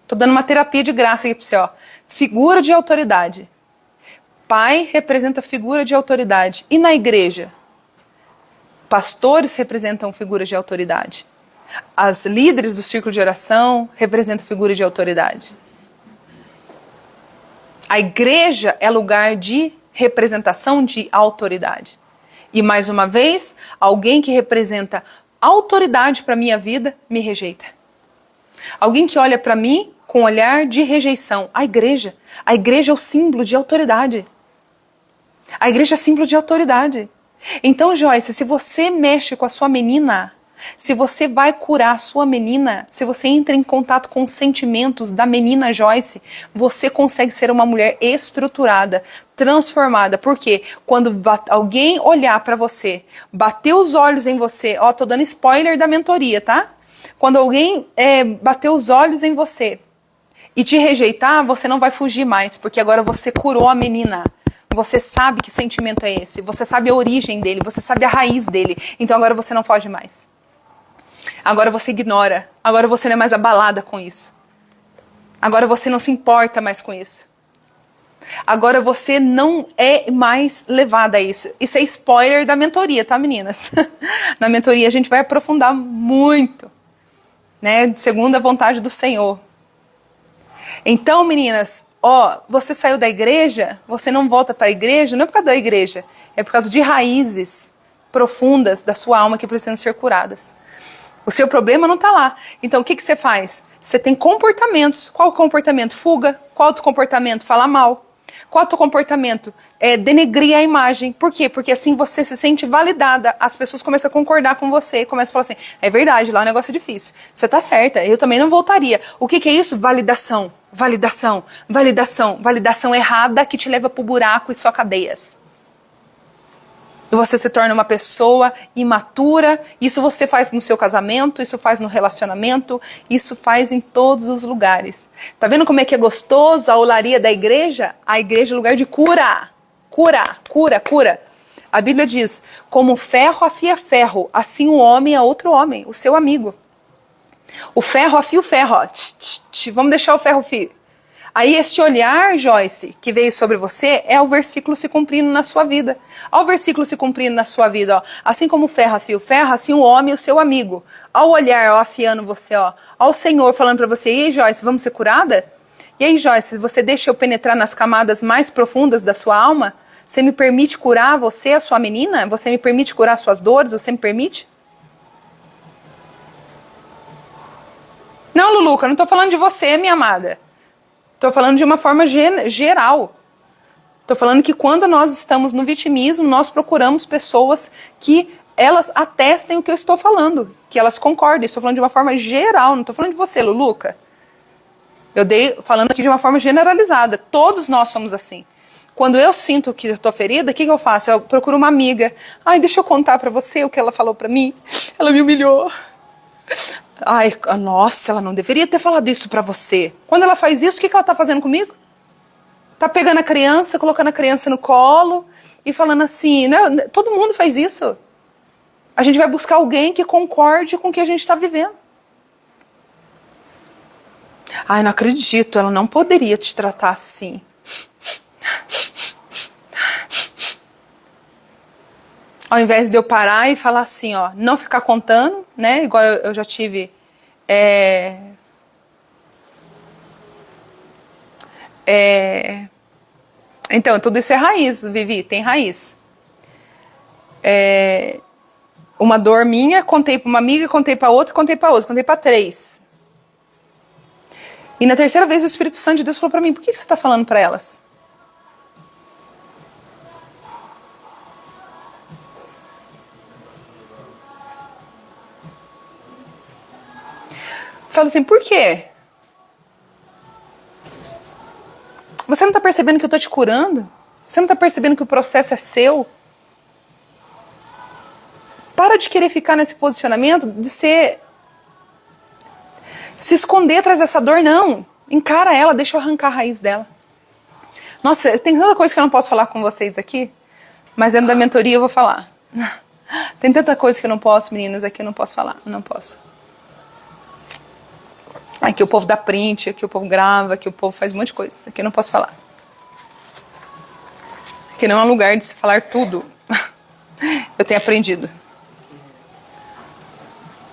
Tô dando uma terapia de graça aqui para você, ó. Figura de autoridade. Pai representa figura de autoridade. E na igreja? Pastores representam figuras de autoridade. As líderes do círculo de oração representam figuras de autoridade. A igreja é lugar de representação de autoridade. E mais uma vez, alguém que representa autoridade para a minha vida me rejeita. Alguém que olha para mim com um olhar de rejeição. A igreja é o símbolo de autoridade. A igreja é símbolo de autoridade. Então, Joyce, se você mexe com a sua menina, se você vai curar a sua menina, se você entra em contato com os sentimentos da menina Joyce, você consegue ser uma mulher estruturada, transformada. Porque quando alguém olhar pra você, bater os olhos em você, ó, tô dando spoiler da mentoria, tá? Quando alguém bater os olhos em você e te rejeitar, você não vai fugir mais, porque agora você curou a menina. Você sabe que sentimento é esse, você sabe a origem dele, você sabe a raiz dele, então agora você não foge mais. Agora você ignora, agora você não é mais abalada com isso. Agora você não se importa mais com isso. Agora você não é mais levada a isso. Isso é spoiler da mentoria, tá, meninas? Na mentoria a gente vai aprofundar muito, né, segundo a vontade do Senhor. Então, meninas, ó, você saiu da igreja, você não volta para a igreja, não é por causa da igreja, é por causa de raízes profundas da sua alma que precisam ser curadas. O seu problema não está lá. Então, o que você faz? Você tem comportamentos. Qual o comportamento? Fuga. Qual o teu comportamento? Falar mal. Qual o teu comportamento? Denegrir a imagem. Por quê? Porque assim você se sente validada. As pessoas começam a concordar com você. Começam a falar assim, é verdade, lá o negócio é difícil. Você está certa, eu também não voltaria. O que é isso? Validação. Validação. Validação. Validação errada que te leva para o buraco e só cadeias. Você se torna uma pessoa imatura. Isso você faz no seu casamento, isso faz no relacionamento, isso faz em todos os lugares. Tá vendo como é que é gostoso a olaria da igreja? A igreja é lugar de cura. Cura, cura, cura. A Bíblia diz, como ferro afia ferro, assim o homem é outro homem, o seu amigo. O ferro afia o ferro, ó. Vamos deixar o ferro fio. Aí esse olhar, Joyce, que veio sobre você, é o versículo se cumprindo na sua vida. Olha o versículo se cumprindo na sua vida, ó. Assim como o ferro afia o ferro, assim o homem é o seu amigo. Olha o olhar, ó, afiando você, ó. Olha o Senhor falando pra você, e aí, Joyce, vamos ser curada? E aí, Joyce, você deixa eu penetrar nas camadas mais profundas da sua alma? Você me permite curar você, a sua menina? Você me permite curar suas dores? Você me permite? Não, Luluca, eu não tô falando de você, minha amada. Estou falando de uma forma geral. Estou falando que quando nós estamos no vitimismo, nós procuramos pessoas que elas atestem o que eu estou falando, que elas concordem. Estou falando de uma forma geral, não estou falando de você, Luluca. Eu dei falando aqui de uma forma generalizada. Todos nós somos assim. Quando eu sinto que eu estou ferida, o que eu faço? Eu procuro uma amiga. Ai, deixa eu contar para você o que ela falou para mim. Ela me humilhou. Ai, nossa, ela não deveria ter falado isso pra você. Quando ela faz isso, o que ela tá fazendo comigo? Tá pegando a criança, colocando a criança no colo e falando assim, né? Todo mundo faz isso. A gente vai buscar alguém que concorde com o que a gente tá vivendo. Ai, não acredito, ela não poderia te tratar assim. Ao invés de eu parar e falar assim, ó, não ficar contando, né? Igual eu já tive. Então, tudo isso é raiz, Vivi, tem raiz. Uma dor minha, contei para uma amiga, contei para outra, contei para 3. E na terceira vez o Espírito Santo de Deus falou para mim, por que você está falando para elas? falo assim, por quê? Você não está percebendo que eu estou te curando? Você não está percebendo que o processo é seu? Para de querer ficar nesse posicionamento de se esconder atrás dessa dor, não. Encara ela, deixa eu arrancar a raiz dela. Nossa, tem tanta coisa que eu não posso falar com vocês aqui, mas dentro da mentoria eu vou falar. Tem tanta coisa que eu não posso, meninas, aqui eu não posso falar, não posso. Aqui o povo dá print, aqui o povo grava, aqui o povo faz um monte de coisa, aqui eu não posso falar. Aqui não é um lugar de se falar tudo. Eu tenho aprendido.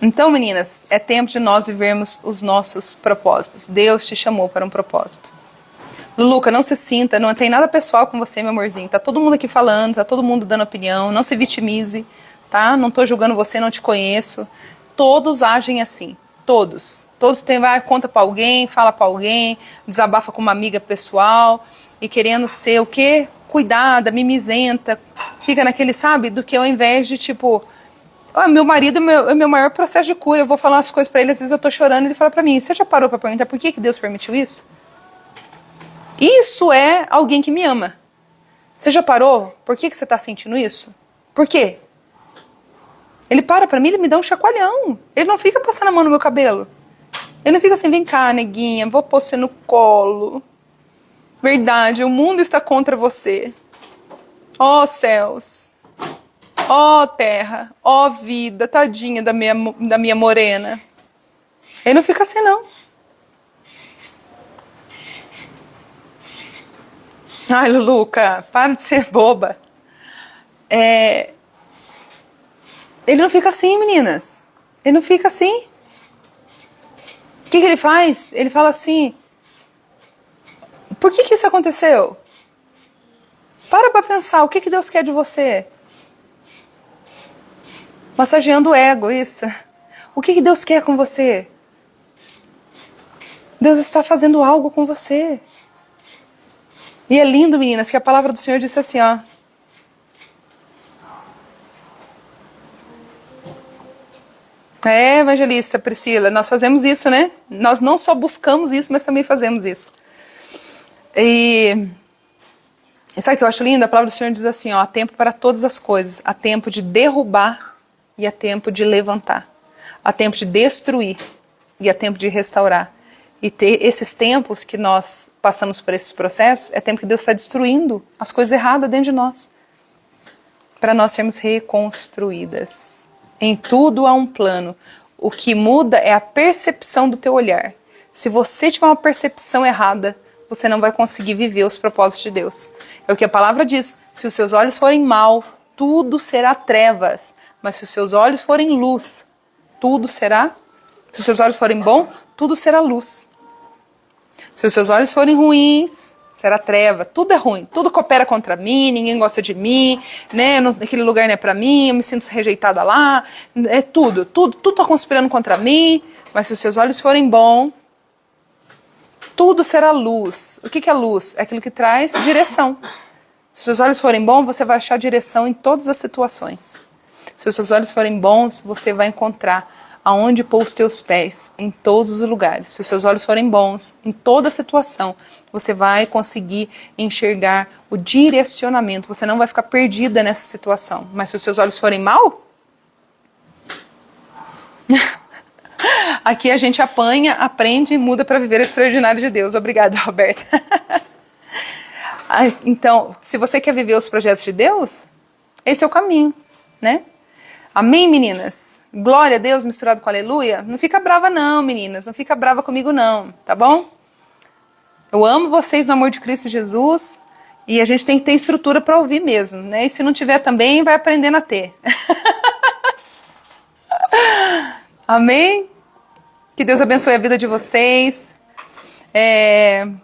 Então, meninas, é tempo de nós vivermos os nossos propósitos. Deus te chamou para um propósito. Luca, não se sinta, não tem nada pessoal com você, meu amorzinho. Tá todo mundo aqui falando, tá todo mundo dando opinião. Não se vitimize, tá? Não tô julgando você, não te conheço. Todos agem assim. Todos. Todos conta pra alguém, fala pra alguém, desabafa com uma amiga pessoal e querendo ser o quê? Cuidada, mimizenta. Fica naquele, sabe? Do que ao invés de tipo... meu marido é meu maior processo de cura. Eu vou falar umas coisas pra ele, às vezes eu tô chorando, ele fala pra mim, você já parou pra perguntar por que Deus permitiu isso? Isso é alguém que me ama. Você já parou? Por que você tá sentindo isso? Por quê? Ele para pra mim, ele me dá um chacoalhão. Ele não fica passando a mão no meu cabelo. Ele não fica assim, vem cá, neguinha, vou pôr você no colo. Verdade, o mundo está contra você. Ó céus. Ó terra, ó vida, tadinha da minha morena. Ele não fica assim, não. Ai, Luluca, para de ser boba. Ele não fica assim, meninas. Ele não fica assim. O que ele faz? Ele fala assim, por que isso aconteceu? Para pra pensar, o que Deus quer de você? Massageando o ego, isso. O que Deus quer com você? Deus está fazendo algo com você. E é lindo, meninas, que a palavra do Senhor disse assim, ó. Evangelista Priscila, nós fazemos isso, né? Nós não só buscamos isso, mas também fazemos isso. E sabe o que eu acho lindo? A palavra do Senhor diz assim, ó, há tempo para todas as coisas. Há tempo de derrubar e há tempo de levantar. Há tempo de destruir e há tempo de restaurar. E ter esses tempos que nós passamos por esses processos, é tempo que Deus está destruindo as coisas erradas dentro de nós. Para nós sermos reconstruídas. Em tudo há um plano. O que muda é a percepção do teu olhar. Se você tiver uma percepção errada, você não vai conseguir viver os propósitos de Deus. É o que a palavra diz. Se os seus olhos forem mal, tudo será trevas. Mas se os seus olhos forem luz, tudo será... Se os seus olhos forem bons, tudo será luz. Se os seus olhos forem ruins, será treva. Tudo é ruim. Tudo coopera contra mim, ninguém gosta de mim, né? Aquele lugar não é pra mim, eu me sinto rejeitada lá. É tudo tá conspirando contra mim. Mas se os seus olhos forem bons, tudo será luz. O que é luz? É aquilo que traz direção. Se os seus olhos forem bons, você vai achar direção em todas as situações. Se os seus olhos forem bons, você vai encontrar aonde pôr os teus pés, em todos os lugares. Se os seus olhos forem bons, em toda situação, você vai conseguir enxergar o direcionamento. Você não vai ficar perdida nessa situação. Mas se os seus olhos forem mal, aqui a gente apanha, aprende e muda para viver o extraordinário de Deus. Obrigada, Roberta. Então, se você quer viver os projetos de Deus, esse é o caminho, né? Amém, meninas? Glória a Deus misturado com aleluia? Não fica brava não, meninas. Não fica brava comigo não, tá bom? Eu amo vocês no amor de Cristo Jesus e a gente tem que ter estrutura para ouvir mesmo, né? E se não tiver também, vai aprendendo a ter. Amém? Que Deus abençoe a vida de vocês.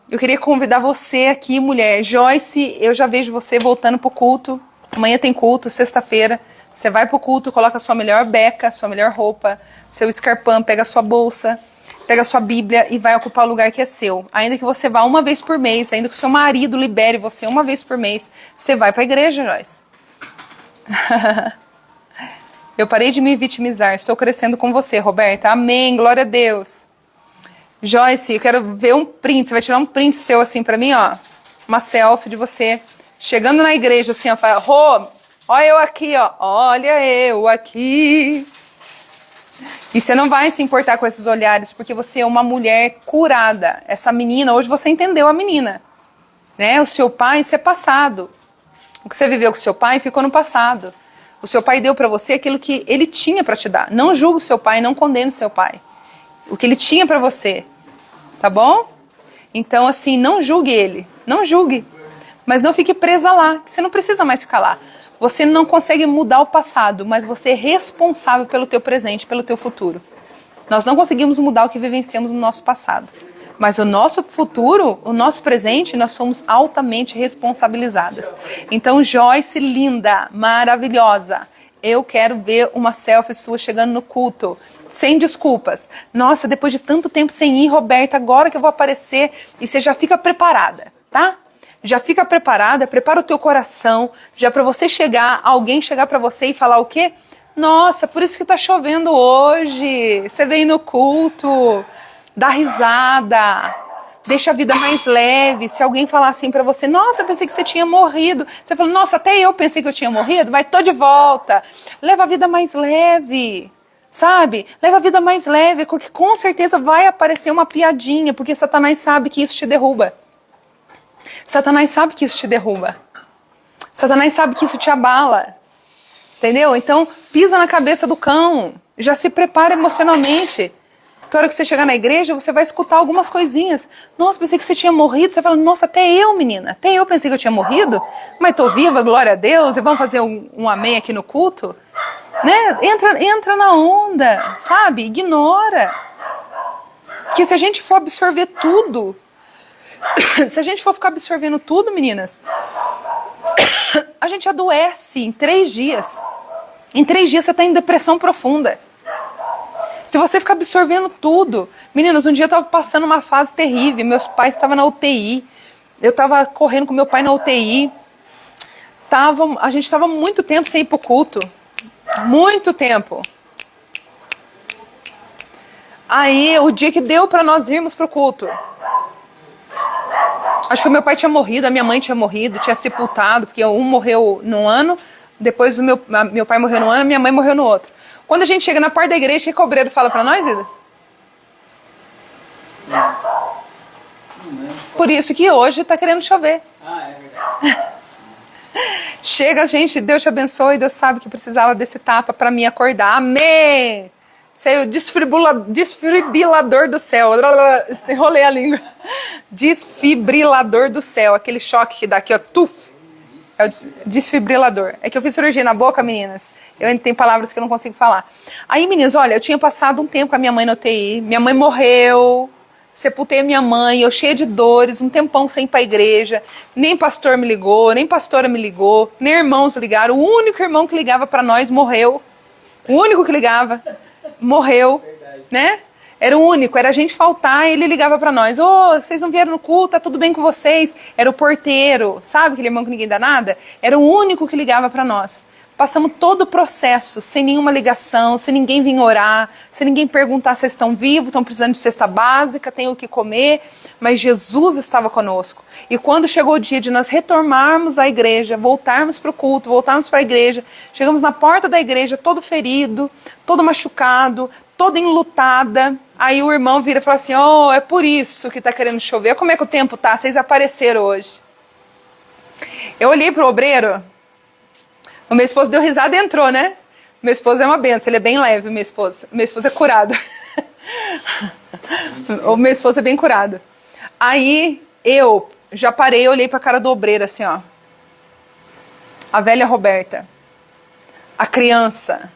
Eu queria convidar você aqui, mulher. Joyce, eu já vejo você voltando pro culto. Amanhã tem culto, sexta-feira. Você vai pro culto, coloca a sua melhor beca, sua melhor roupa, seu escarpão, pega a sua bolsa, pega a sua Bíblia e vai ocupar o lugar que é seu. Ainda que você vá uma vez por mês, ainda que o seu marido libere você uma vez por mês, você vai pra igreja, Joyce. Eu parei de me vitimizar, estou crescendo com você, Roberta. Amém, glória a Deus. Joyce, eu quero ver um print. Você vai tirar um print seu assim pra mim, ó. Uma selfie de você chegando na igreja assim, ó. Fala, Rô, olha eu aqui, ó. Olha eu aqui. E você não vai se importar com esses olhares, porque você é uma mulher curada. Essa menina, hoje você entendeu a menina. Né? O seu pai, isso é passado. O que você viveu com o seu pai ficou no passado. O seu pai deu pra você aquilo que ele tinha pra te dar. Não julgue o seu pai, não condene o seu pai. O que ele tinha pra você. Tá bom? Então, assim, não julgue ele. Não julgue. Mas não fique presa lá. Você não precisa mais ficar lá. Você não consegue mudar o passado, mas você é responsável pelo teu presente, pelo teu futuro. Nós não conseguimos mudar o que vivenciamos no nosso passado. Mas o nosso futuro, o nosso presente, nós somos altamente responsabilizadas. Então, Joyce, linda, maravilhosa, eu quero ver uma selfie sua chegando no culto, sem desculpas. Nossa, depois de tanto tempo sem ir, Roberta, agora que eu vou aparecer, e você já fica preparada, tá? Já fica preparada, prepara o teu coração, já para você chegar, alguém chegar para você e falar o quê? Nossa, por isso que tá chovendo hoje, você veio no culto, dá risada, deixa a vida mais leve. Se alguém falar assim pra você, nossa, eu pensei que você tinha morrido, você fala, nossa, até eu pensei que eu tinha morrido, mas tô de volta. Leva a vida mais leve, sabe? Leva a vida mais leve, porque com certeza vai aparecer uma piadinha, porque Satanás sabe que isso te derruba. Satanás sabe que isso te derruba. Satanás sabe que isso te abala. Entendeu? Então, pisa na cabeça do cão. Já se prepara emocionalmente. Que a hora que você chegar na igreja, você vai escutar algumas coisinhas. Nossa, pensei que você tinha morrido. Você fala, nossa, até eu, menina. Até eu pensei que eu tinha morrido. Mas tô viva, glória a Deus. E vamos fazer um amém aqui no culto? Né? Entra na onda, sabe? Ignora. Porque se a gente for absorver tudo... Se a gente for ficar absorvendo tudo, meninas, a gente adoece em 3 dias. Em 3 dias você está em depressão profunda. Se você ficar absorvendo tudo... Meninas, um dia eu estava passando uma fase terrível. Meus pais estavam na UTI. Eu estava correndo com meu pai na UTI. A gente estava muito tempo sem ir pro culto. Muito tempo. Aí, o dia que deu para nós irmos pro culto... Acho que meu pai tinha morrido, a minha mãe tinha morrido, tinha sepultado, porque um morreu num ano, depois o meu pai morreu num ano, minha mãe morreu no outro. Quando a gente chega na porta da igreja, o que o obreiro fala pra nós, Ida? Por isso que hoje tá querendo chover. Ah, é verdade. Chega, gente, Deus te abençoe, Deus sabe que precisava desse tapa pra me acordar. Amém! Saiu desfibrilador do céu. Enrolei a língua. Desfibrilador do céu. Aquele choque que dá aqui, ó. Tuf. É o desfibrilador. É que eu fiz cirurgia na boca, meninas. Eu ainda tenho palavras que eu não consigo falar. Aí, meninas, olha, eu tinha passado um tempo com a minha mãe na UTI. Minha mãe morreu. Sepultei a minha mãe. Eu cheia de dores. Um tempão sem ir pra igreja. Nem pastor me ligou. Nem pastora me ligou. Nem irmãos ligaram. O único irmão que ligava pra nós morreu. O único que ligava. Morreu, né? Era o único, era a gente faltar e ele ligava pra nós. Ô, vocês não vieram no culto, tá tudo bem com vocês? Era o porteiro, sabe aquele irmão que ninguém dá nada? Era o único que ligava pra nós. Passamos todo o processo, sem nenhuma ligação, sem ninguém vir orar, sem ninguém perguntar se estão vivos, estão precisando de cesta básica, têm o que comer, mas Jesus estava conosco. E quando chegou o dia de nós retornarmos à igreja, voltarmos para o culto, voltarmos para a igreja, chegamos na porta da igreja todo ferido, todo machucado, toda enlutada. Aí o irmão vira e fala assim, oh, é por isso que está querendo chover, como é que o tempo tá? Vocês apareceram hoje. Eu olhei para o obreiro, o meu esposo deu risada e entrou, né? Meu esposo é uma benção, ele é bem leve, meu esposo. Meu esposo é curado. O meu esposo é bem curado. Aí eu já parei, olhei pra cara do obreiro assim, ó. A velha Roberta. A criança.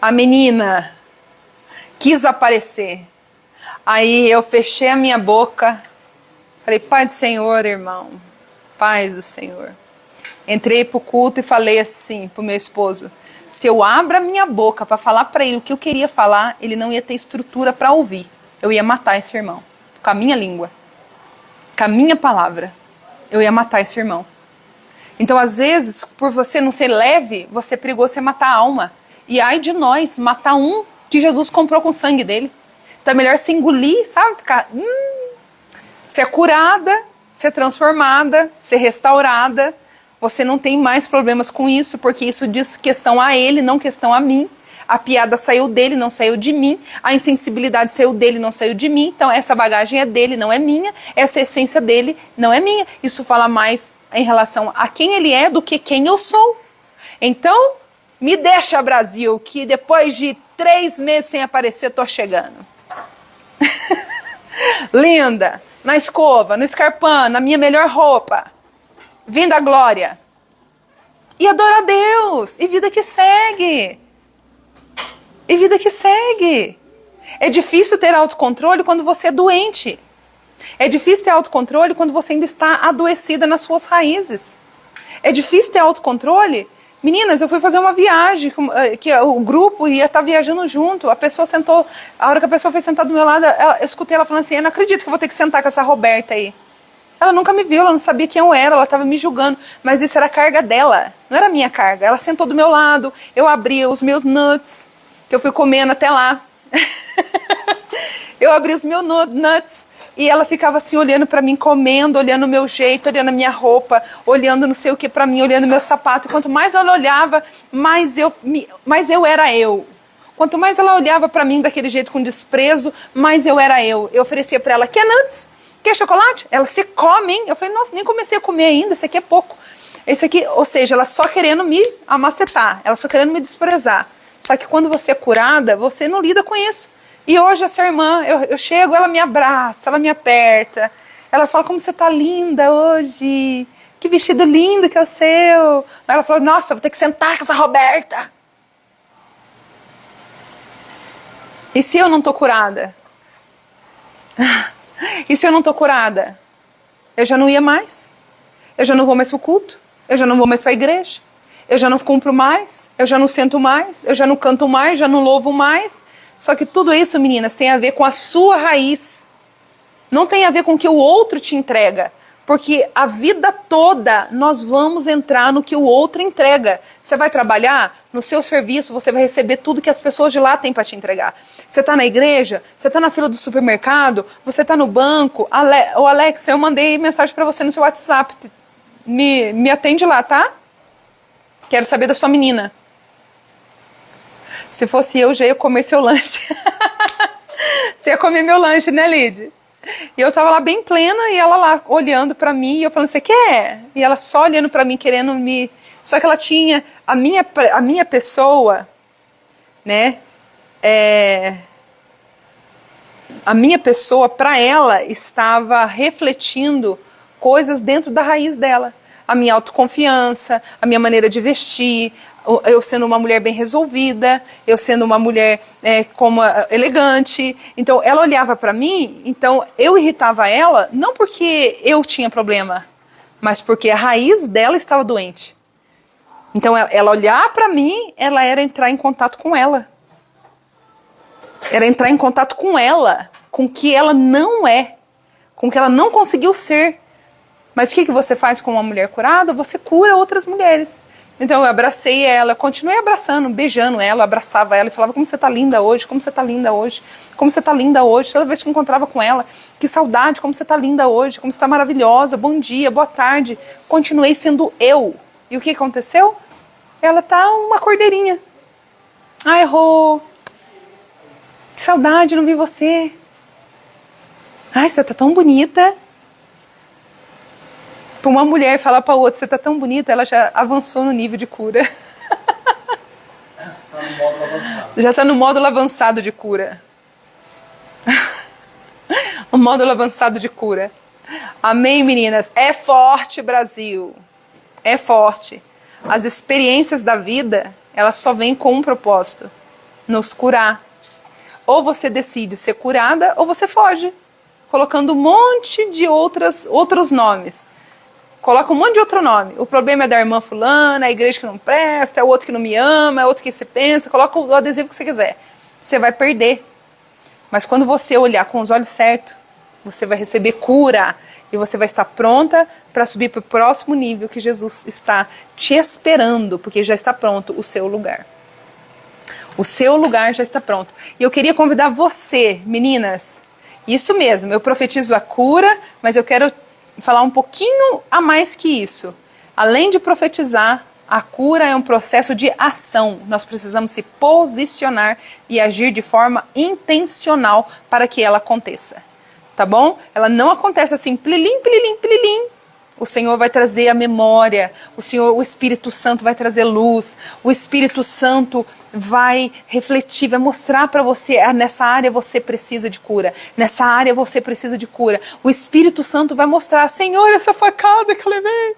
A menina. Quis aparecer. Aí eu fechei a minha boca. Falei, Pai do Senhor, irmão. Paz do Senhor. Entrei pro culto e falei assim pro meu esposo, se eu abro a minha boca para falar para ele o que eu queria falar, ele não ia ter estrutura para ouvir. Eu ia matar esse irmão, com a minha língua, com a minha palavra. Eu ia matar esse irmão. Então, às vezes, por você não ser leve, você é perigoso você matar a alma. E ai de nós, matar um que Jesus comprou com o sangue dele. Então é melhor se engolir, sabe? Ficar, ser curada, ser transformada, ser restaurada. Você não tem mais problemas com isso, porque isso diz questão a ele, não questão a mim. A piada saiu dele, não saiu de mim. A insensibilidade saiu dele, não saiu de mim. Então essa bagagem é dele, não é minha. Essa essência dele não é minha. Isso fala mais em relação a quem ele é do que quem eu sou. Então, me deixa, Brasil, que depois de 3 meses sem aparecer, tô chegando. Linda, na escova, no escarpão, na minha melhor roupa. Vindo a glória. E adora a Deus. E vida que segue. E vida que segue. É difícil ter autocontrole quando você é doente. É difícil ter autocontrole quando você ainda está adoecida nas suas raízes. É difícil ter autocontrole. Meninas, eu fui fazer uma viagem, que o grupo ia estar viajando junto. A pessoa sentou, a hora que a pessoa foi sentar do meu lado, eu escutei ela falando assim, eu não acredito que eu vou ter que sentar com essa Roberta aí. Ela nunca me viu, ela não sabia quem eu era, ela estava me julgando. Mas isso era a carga dela, não era a minha carga. Ela sentou do meu lado, eu abri os meus nuts, que eu fui comendo até lá. Eu abri os meus nuts e ela ficava assim olhando pra mim, comendo, olhando o meu jeito, olhando a minha roupa, olhando não sei o que pra mim, olhando meu sapato. E quanto mais ela olhava, mais eu era eu. Quanto mais ela olhava pra mim daquele jeito com desprezo, mais eu era eu. Eu oferecia pra ela, quer nuts? Quer chocolate? Ela, se come, hein? Eu falei, nossa, nem comecei a comer ainda, esse aqui é pouco. Esse aqui, ou seja, ela só querendo me amacetar, ela só querendo me desprezar. Só que quando você é curada, você não lida com isso. E hoje essa irmã, eu chego, ela me abraça, ela me aperta. Ela fala, como você tá linda hoje. Que vestido lindo que é o seu. Ela falou, nossa, vou ter que sentar com essa Roberta. E se eu não tô curada? E se eu não tô curada? Eu já não ia mais. Eu já não vou mais pro culto. Eu já não vou mais pra igreja. Eu já não cumpro mais. Eu já não sento mais. Eu já não canto mais. Já não louvo mais. Só que tudo isso, meninas, tem a ver com a sua raiz. Não tem a ver com o que o outro te entrega. Porque a vida toda nós vamos entrar no que o outro entrega. Você vai trabalhar, no seu serviço você vai receber tudo que as pessoas de lá têm para te entregar. Você está na igreja, você está na fila do supermercado, você está no banco. Ô Alexa, eu mandei mensagem para você no seu WhatsApp. Me atende lá, tá? Quero saber da sua menina. Se fosse eu, já ia comer seu lanche. Você ia comer meu lanche, né, Lid? E eu tava lá bem plena e ela lá olhando pra mim e eu falando, você quer? E ela só olhando pra mim, querendo me... Só que ela tinha... A minha pessoa, né? A minha pessoa, pra ela, estava refletindo coisas dentro da raiz dela. A minha autoconfiança, a minha maneira de vestir, eu sendo uma mulher bem resolvida, eu sendo uma mulher elegante. Então ela olhava para mim, então eu irritava ela, não porque eu tinha problema, mas porque a raiz dela estava doente. Então ela olhar para mim, ela era entrar em contato com ela. Era entrar em contato com ela, com o que ela não é, com o que ela não conseguiu ser. Mas o que você faz com uma mulher curada? Você cura outras mulheres. Então eu abracei ela, continuei abraçando, beijando ela, abraçava ela e falava, como você tá linda hoje, como você tá linda hoje, como você tá linda hoje. Toda vez que eu encontrava com ela, que saudade, como você tá linda hoje, como você tá maravilhosa, bom dia, boa tarde. Continuei sendo eu. E o que aconteceu? Ela tá uma cordeirinha. Ai, Rô, que saudade, não vi você. Ai, você tá tão bonita. Para uma mulher falar para outra, você tá tão bonita, ela já avançou no nível de cura. Tá no módulo avançado. Já está no módulo avançado de cura. O módulo avançado de cura. Amém, meninas? É forte, Brasil. É forte. As experiências da vida, elas só vêm com um propósito: nos curar. Ou você decide ser curada, ou você foge, colocando um monte de outros nomes. Coloca um monte de outro nome. O problema é da irmã fulana, a igreja que não presta, é o outro que não me ama, é o outro que se pensa. Coloca o adesivo que você quiser. Você vai perder. Mas quando você olhar com os olhos certos, você vai receber cura. E você vai estar pronta para subir para o próximo nível que Jesus está te esperando, porque já está pronto o seu lugar. O seu lugar já está pronto. E eu queria convidar você, meninas, isso mesmo, eu profetizo a cura, mas eu quero falar um pouquinho a mais que isso. Além de profetizar, a cura é um processo de ação. Nós precisamos se posicionar e agir de forma intencional para que ela aconteça. Tá bom? Ela não acontece assim, plilim, plilim, plilim. O Senhor vai trazer a memória, o Espírito Santo vai trazer luz, o Espírito Santo vai refletir, vai mostrar para você, nessa área você precisa de cura, nessa área você precisa de cura. O Espírito Santo vai mostrar, Senhor, essa facada que eu levei.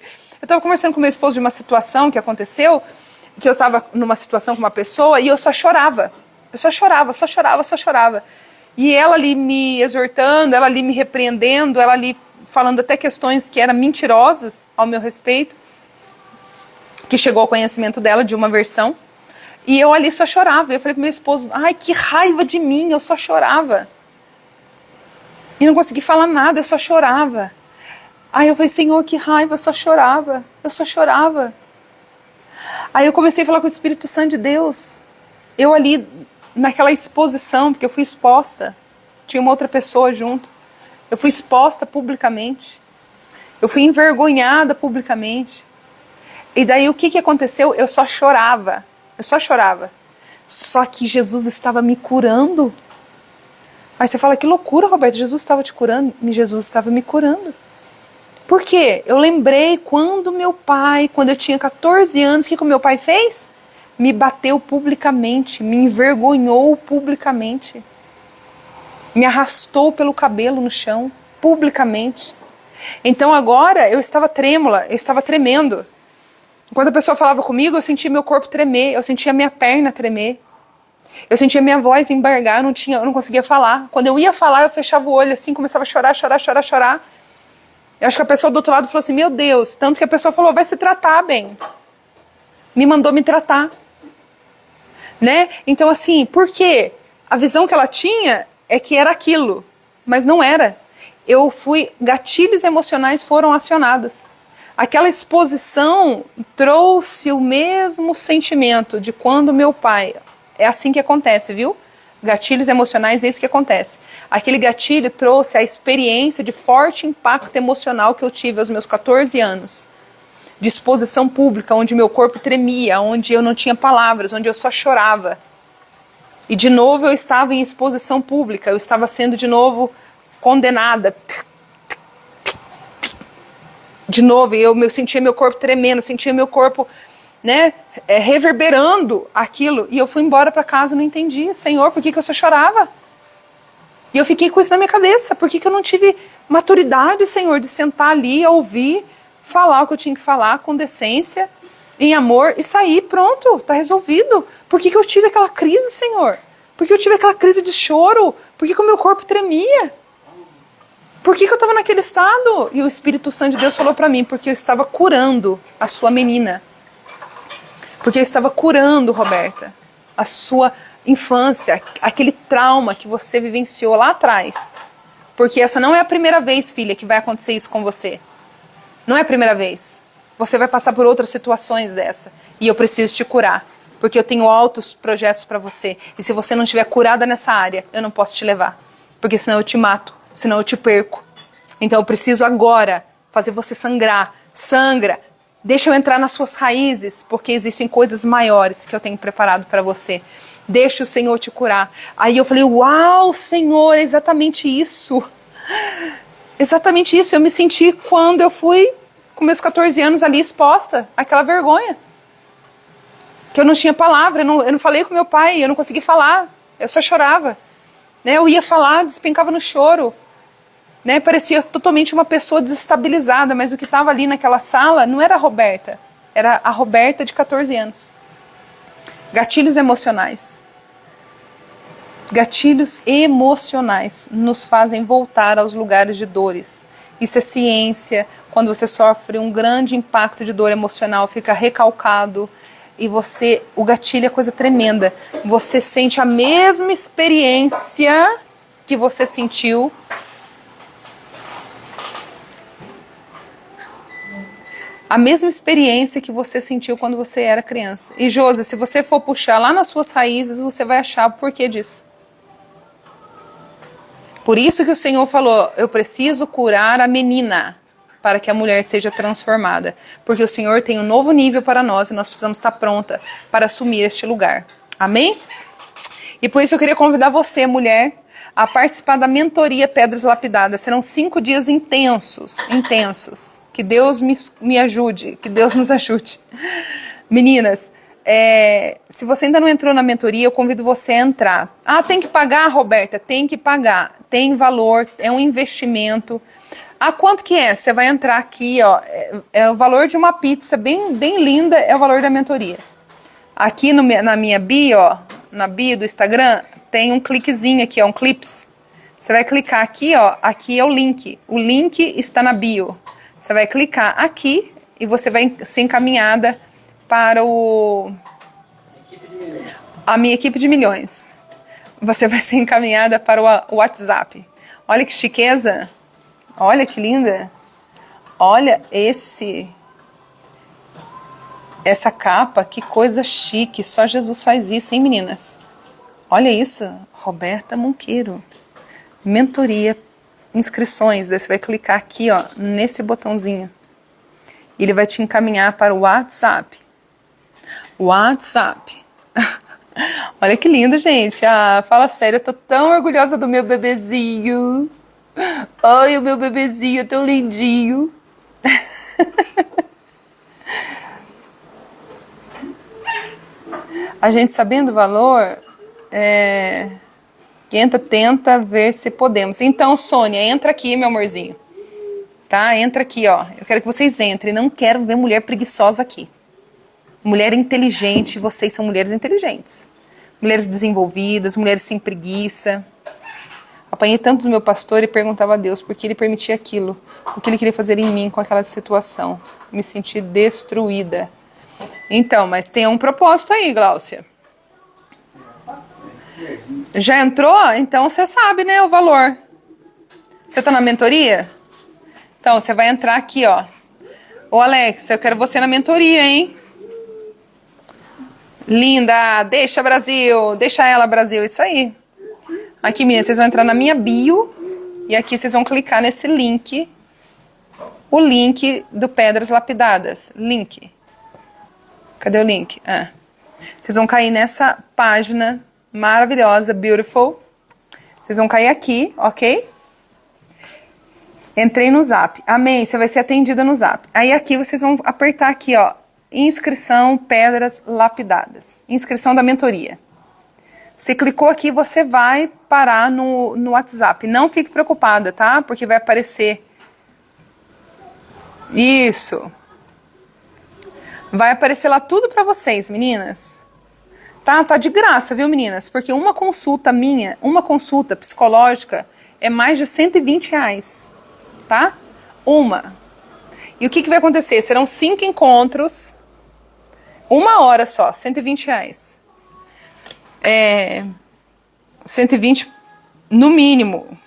Eu estava conversando com meu esposo de uma situação que aconteceu, que eu estava numa situação com uma pessoa e eu só chorava. Eu só chorava, só chorava, só chorava. E ela ali me exortando, ela ali me repreendendo, ela ali falando até questões que eram mentirosas ao meu respeito, que chegou ao conhecimento dela de uma versão. E eu ali só chorava. Eu falei pro meu esposo, ai, que raiva de mim, eu só chorava. E não consegui falar nada, eu só chorava. Aí eu falei, Senhor, que raiva, eu só chorava. Eu só chorava. Aí eu comecei a falar com o Espírito Santo de Deus. Eu ali, naquela exposição, porque eu fui exposta. Tinha uma outra pessoa junto. Eu fui exposta publicamente. Eu fui envergonhada publicamente. E daí o que aconteceu? Eu só chorava. Eu só chorava. Só que Jesus estava me curando. Aí você fala, que loucura, Roberto. Jesus estava te curando? Jesus estava me curando. Por quê? Eu lembrei quando meu pai, quando eu tinha 14 anos, o que o meu pai fez? Me bateu publicamente, me envergonhou publicamente. Me arrastou pelo cabelo no chão, publicamente. Então agora eu estava trêmula, eu estava tremendo. Quando a pessoa falava comigo, eu sentia meu corpo tremer, eu sentia minha perna tremer. Eu sentia minha voz embargar, eu não conseguia falar. Quando eu ia falar, eu fechava o olho assim, começava a chorar, chorar, chorar, chorar. Eu acho que a pessoa do outro lado falou assim, meu Deus, tanto que a pessoa falou, vai se tratar, bem. Me mandou me tratar. Né? Então assim, por quê? A visão que ela tinha é que era aquilo, mas não era. Gatilhos emocionais foram acionados. Aquela exposição trouxe o mesmo sentimento de quando meu pai... É assim que acontece, viu? Gatilhos emocionais, é isso que acontece. Aquele gatilho trouxe a experiência de forte impacto emocional que eu tive aos meus 14 anos. De exposição pública, onde meu corpo tremia, onde eu não tinha palavras, onde eu só chorava. E de novo eu estava em exposição pública, eu estava sendo de novo condenada. De novo, eu sentia meu corpo tremendo, sentia meu corpo, né, reverberando aquilo. E eu fui embora para casa e não entendi. Senhor, por que eu só chorava? E eu fiquei com isso na minha cabeça. Por que eu não tive maturidade, Senhor, de sentar ali, ouvir, falar o que eu tinha que falar com decência, em amor e sair, pronto, tá resolvido. Por que eu tive aquela crise, Senhor? Por que eu tive aquela crise de choro? Por que o meu corpo tremia? Por que eu estava naquele estado? E o Espírito Santo de Deus falou para mim, porque eu estava curando a sua menina. Porque eu estava curando, Roberta, a sua infância, aquele trauma que você vivenciou lá atrás. Porque essa não é a primeira vez, filha, que vai acontecer isso com você. Não é a primeira vez. Você vai passar por outras situações dessa. E eu preciso te curar. Porque eu tenho altos projetos para você. E se você não estiver curada nessa área, eu não posso te levar. Porque senão eu te mato. Senão eu te perco. Então eu preciso agora fazer você sangrar. Sangra. Deixa eu entrar nas suas raízes, porque existem coisas maiores que eu tenho preparado para você. Deixa o Senhor te curar. Aí eu falei, uau, Senhor, é exatamente isso. Exatamente isso. Eu me senti quando eu fui, com meus 14 anos ali, exposta àquela vergonha. Que eu não tinha palavra, eu não falei com meu pai, eu não consegui falar. Eu só chorava. Né? Eu ia falar, despencava no choro. Né? Parecia totalmente uma pessoa desestabilizada, mas o que estava ali naquela sala não era a Roberta, era a Roberta de 14 anos. Gatilhos emocionais. Gatilhos emocionais nos fazem voltar aos lugares de dores. Isso é ciência. Quando você sofre um grande impacto de dor emocional, fica recalcado e o gatilho é coisa tremenda. Você sente a mesma experiência que você sentiu a mesma experiência que você sentiu quando você era criança. E Josi, se você for puxar lá nas suas raízes, você vai achar o porquê disso. Por isso que o Senhor falou, eu preciso curar a menina, para que a mulher seja transformada. Porque o Senhor tem um novo nível para nós e nós precisamos estar pronta para assumir este lugar. Amém? E por isso eu queria convidar você, mulher, a participar da mentoria Pedras Lapidadas. Serão 5 dias intensos, intensos. Que Deus me ajude, que Deus nos ajude. Meninas, se você ainda não entrou na mentoria, eu convido você a entrar. Ah, tem que pagar, Roberta? Tem que pagar. Tem valor, é um investimento. Ah, quanto que é? Você vai entrar aqui, ó. É o valor de uma pizza bem, bem linda, é o valor da mentoria. Aqui na minha bio, ó, na bio do Instagram, tem um cliquezinho aqui, ó, um clips. Você vai clicar aqui, ó, aqui é o link. O link está na bio. Você vai clicar aqui e você vai ser encaminhada para a minha equipe de milhões. Você vai ser encaminhada para o WhatsApp. Olha que chiqueza. Olha que linda. Olha essa capa, que coisa chique. Só Jesus faz isso, hein, meninas? Olha isso. Roberta Monqueiro. Mentoria, inscrições. Você vai clicar aqui, ó, nesse botãozinho. Ele vai te encaminhar para o WhatsApp. WhatsApp. Olha que lindo, gente. Ah, fala sério, eu tô tão orgulhosa do meu bebezinho. Ai, o meu bebezinho é tão lindinho. A gente sabendo o valor, tenta ver se podemos. Então, Sônia, entra aqui, meu amorzinho. Tá? Entra aqui, ó. Eu quero que vocês entrem. Não quero ver mulher preguiçosa aqui. Mulher inteligente, vocês são mulheres inteligentes. Mulheres desenvolvidas, mulheres sem preguiça. Apanhei tanto do meu pastor e perguntava a Deus por que ele permitia aquilo. O que ele queria fazer em mim com aquela situação. Me senti destruída. Então, mas tem um propósito aí, Gláucia. Já entrou? Então você sabe, né, o valor. Você tá na mentoria? Então, você vai entrar aqui, ó. Ô, Alex, eu quero você na mentoria, hein? Linda, deixa Brasil, deixa ela Brasil, isso aí. Aqui, meninas, vocês vão entrar na minha bio e aqui vocês vão clicar nesse link. O link do Pedras Lapidadas. Link. Cadê o link? Ah. Vocês vão cair nessa página maravilhosa, beautiful. Vocês vão cair aqui, ok? Entrei no Zap. Amém, você vai ser atendida no Zap. Aí aqui vocês vão apertar aqui, ó. Inscrição Pedras Lapidadas. Inscrição da mentoria. Você clicou aqui, você vai parar no WhatsApp. Não fique preocupada, tá? Porque vai aparecer. Isso. Vai aparecer lá tudo pra vocês, meninas. Tá de graça, viu, meninas? Porque uma consulta minha, uma consulta psicológica é mais de R$120, tá? Uma. E o que vai acontecer? Serão 5 encontros, 1 hora só, R$120. 120 no mínimo.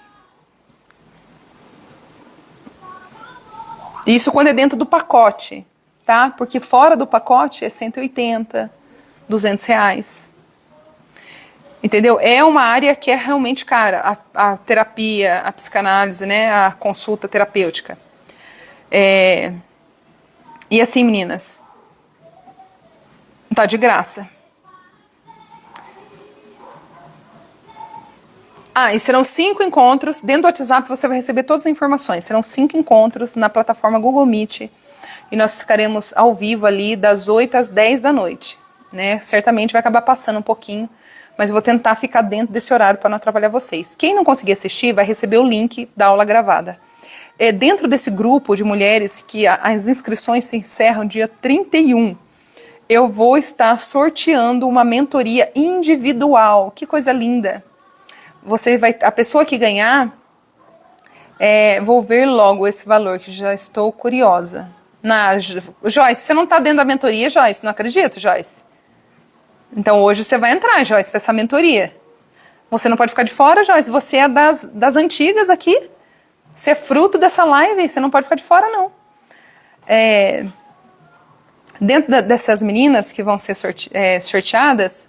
Isso quando é dentro do pacote, tá? Porque fora do pacote é 180, R$200. Entendeu? É uma área que é realmente cara. A terapia, a psicanálise, né? A consulta terapêutica. E assim, meninas, tá de graça. E serão 5 encontros. Dentro do WhatsApp você vai receber todas as informações. Serão 5 encontros na plataforma Google Meet. E nós ficaremos ao vivo ali das 8 às 10 da noite. Né? Certamente vai acabar passando um pouquinho. Mas eu vou tentar ficar dentro desse horário para não atrapalhar vocês. Quem não conseguir assistir vai receber o link da aula gravada. Dentro desse grupo de mulheres que as inscrições se encerram dia 31, eu vou estar sorteando uma mentoria individual. Que coisa linda! A pessoa que ganhar, vou ver logo esse valor, que já estou curiosa. Joyce, você não está dentro da mentoria, Joyce? Não acredito, Joyce. Então hoje você vai entrar, Joyce, para essa mentoria. Você não pode ficar de fora, Joyce. Você é das antigas aqui. Você é fruto dessa live, você não pode ficar de fora, não. Dentro dessas meninas que vão ser sorteadas,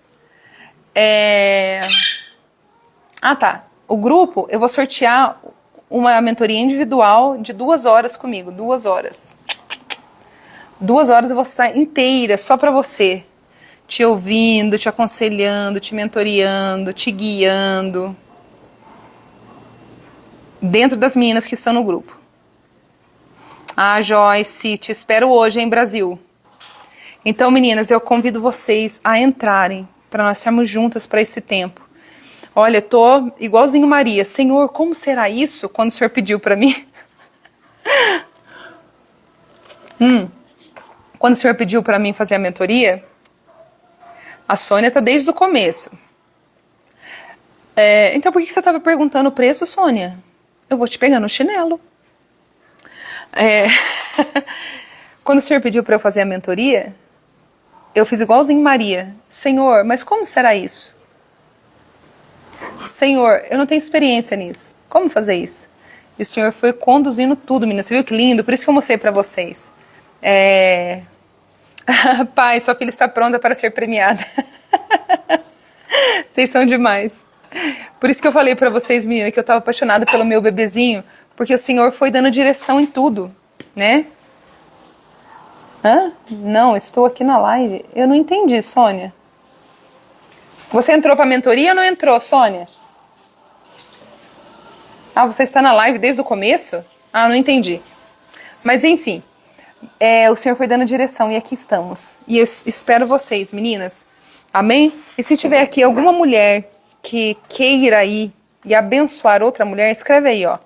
o grupo, eu vou sortear uma mentoria individual de 2 horas comigo, 2 horas. 2 horas eu vou estar inteira só para você, te ouvindo, te aconselhando, te mentoreando, te guiando, dentro das meninas que estão no grupo. Ah, Joyce, te espero hoje, hein, Brasil? Então, meninas, eu convido vocês a entrarem, para nós estarmos juntas para esse tempo. Olha, eu tô igualzinho Maria. Senhor, como será isso quando o Senhor pediu para mim? Quando o Senhor pediu para mim fazer a mentoria, a Sônia tá desde o começo. Então por que você estava perguntando o preço, Sônia? Eu vou te pegar no chinelo. Quando o Senhor pediu para eu fazer a mentoria, eu fiz igualzinho Maria. Senhor, mas como será isso? Senhor, eu não tenho experiência nisso. Como fazer isso? E o Senhor foi conduzindo tudo, menina. Você viu que lindo? Por isso que eu mostrei para vocês. Pai, sua filha está pronta para ser premiada. Vocês são demais. Por isso que eu falei para vocês, menina, que eu estava apaixonada pelo meu bebezinho, porque o Senhor foi dando direção em tudo, né? Não, estou aqui na live. Eu não entendi, Sônia. Você entrou para a mentoria ou não entrou, Sônia? Ah, você está na live desde o começo? Ah, não entendi. Mas enfim, o Senhor foi dando direção e aqui estamos. E eu espero vocês, meninas. Amém? E se tiver aqui alguma mulher que queira ir e abençoar outra mulher, escreve aí, ó.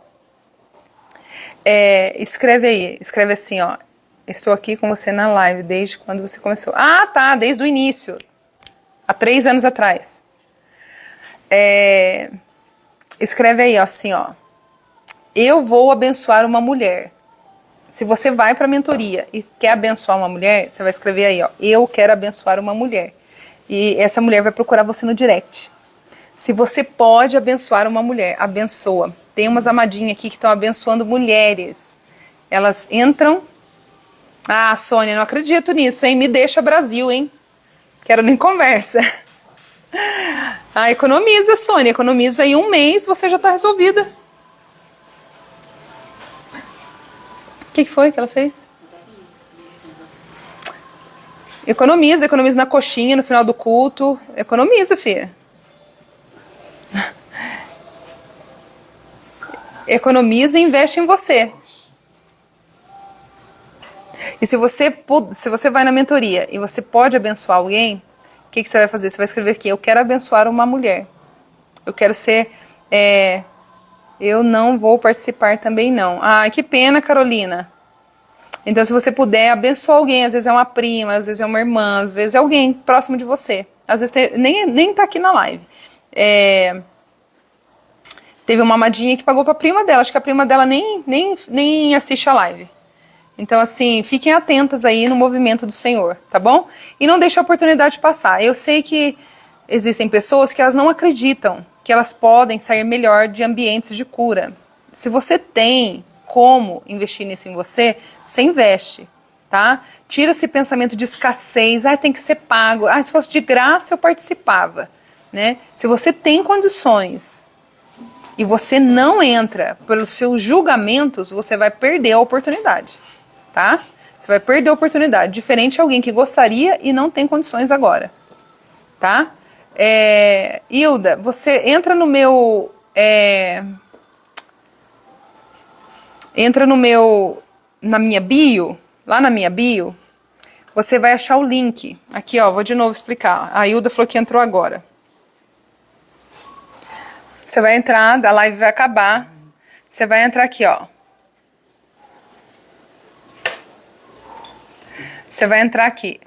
Escreve assim, ó. Estou aqui com você na live desde quando você começou. Ah, tá, desde o início. Há 3 anos atrás. Escreve aí, ó, assim, ó. Eu vou abençoar uma mulher. Se você vai para a mentoria e quer abençoar uma mulher, você vai escrever aí, ó. Eu quero abençoar uma mulher. E essa mulher vai procurar você no direct. Se você pode abençoar uma mulher, abençoa. Tem umas amadinhas aqui que estão abençoando mulheres. Elas entram... Ah, Sônia, não acredito nisso, hein? Me deixa Brasil, hein? Quero nem conversa. Ah, economiza, Sônia. Economiza aí 1 mês, você já está resolvida. O que foi que ela fez? Economiza na coxinha no final do culto. Economiza, filha. Economiza e investe em você. E se você vai na mentoria e você pode abençoar alguém, o que você vai fazer? Você vai escrever aqui, eu quero abençoar uma mulher. Eu quero ser... eu não vou participar também não. Ah, que pena, Carolina. Então, se você puder abençoar alguém, às vezes é uma prima, às vezes é uma irmã, às vezes é alguém próximo de você. Às vezes nem tá aqui na live. Teve uma amadinha que pagou pra prima dela. Acho que a prima dela nem assiste a live. Então, assim, fiquem atentas aí no movimento do Senhor, tá bom? E não deixe a oportunidade passar. Eu sei que existem pessoas que elas não acreditam que elas podem sair melhor de ambientes de cura. Se você tem como investir nisso em você, você investe, tá? Tira esse pensamento de escassez, tem que ser pago. Se fosse de graça eu participava, né? Se você tem condições e você não entra pelos seus julgamentos, você vai perder a oportunidade. Tá? Você vai perder a oportunidade. Diferente de alguém que gostaria e não tem condições agora. Tá? Hilda, você entra no meu... na minha bio, lá na minha bio, você vai achar o link. Aqui, ó, vou de novo explicar. A Hilda falou que entrou agora. Você vai entrar, a live vai acabar. Você vai entrar aqui, ó. Você vai entrar aqui.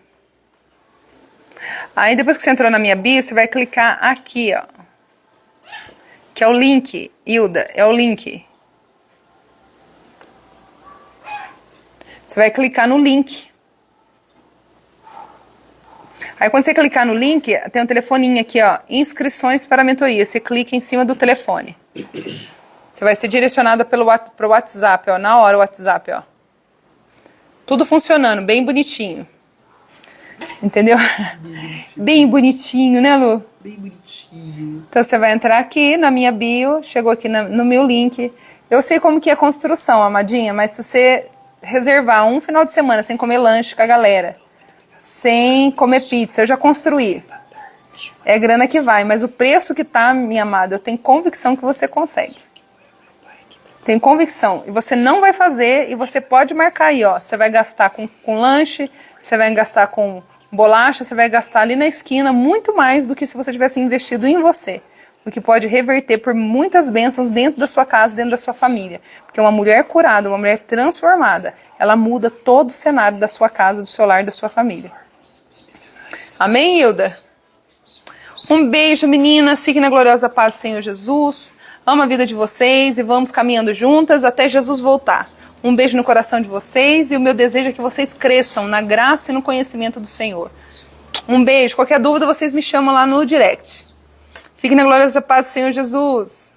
Aí depois que você entrou na minha bio, você vai clicar aqui, ó. Que é o link, Hilda, é o link. Você vai clicar no link. Aí quando você clicar no link, tem um telefoninho aqui, ó. Inscrições para a mentoria. Você clica em cima do telefone. Você vai ser direcionada pro WhatsApp, ó. Na hora o WhatsApp, ó. Tudo funcionando, bem bonitinho. Entendeu? Bem bonitinho, né, Lu? Bem bonitinho. Então você vai entrar aqui na minha bio, chegou aqui no meu link. Eu sei como que é a construção, amadinha, mas se você reservar um final de semana sem comer lanche com a galera, sem comer pizza, eu já construí. É grana que vai, mas o preço que tá, minha amada, eu tenho convicção que você consegue. Tenho convicção. E você não vai fazer, e você pode marcar aí, ó. Você vai gastar com lanche, você vai gastar com bolacha, você vai gastar ali na esquina muito mais do que se você tivesse investido em você. O que pode reverter por muitas bênçãos dentro da sua casa, dentro da sua família. Porque uma mulher curada, uma mulher transformada, ela muda todo o cenário da sua casa, do seu lar, da sua família. Amém, Hilda? Um beijo, meninas. Fiquem na gloriosa paz do Senhor Jesus. Amo a vida de vocês e vamos caminhando juntas até Jesus voltar. Um beijo no coração de vocês e o meu desejo é que vocês cresçam na graça e no conhecimento do Senhor. Um beijo. Qualquer dúvida, vocês me chamam lá no direct. Fiquem na gloriosa paz do Senhor Jesus.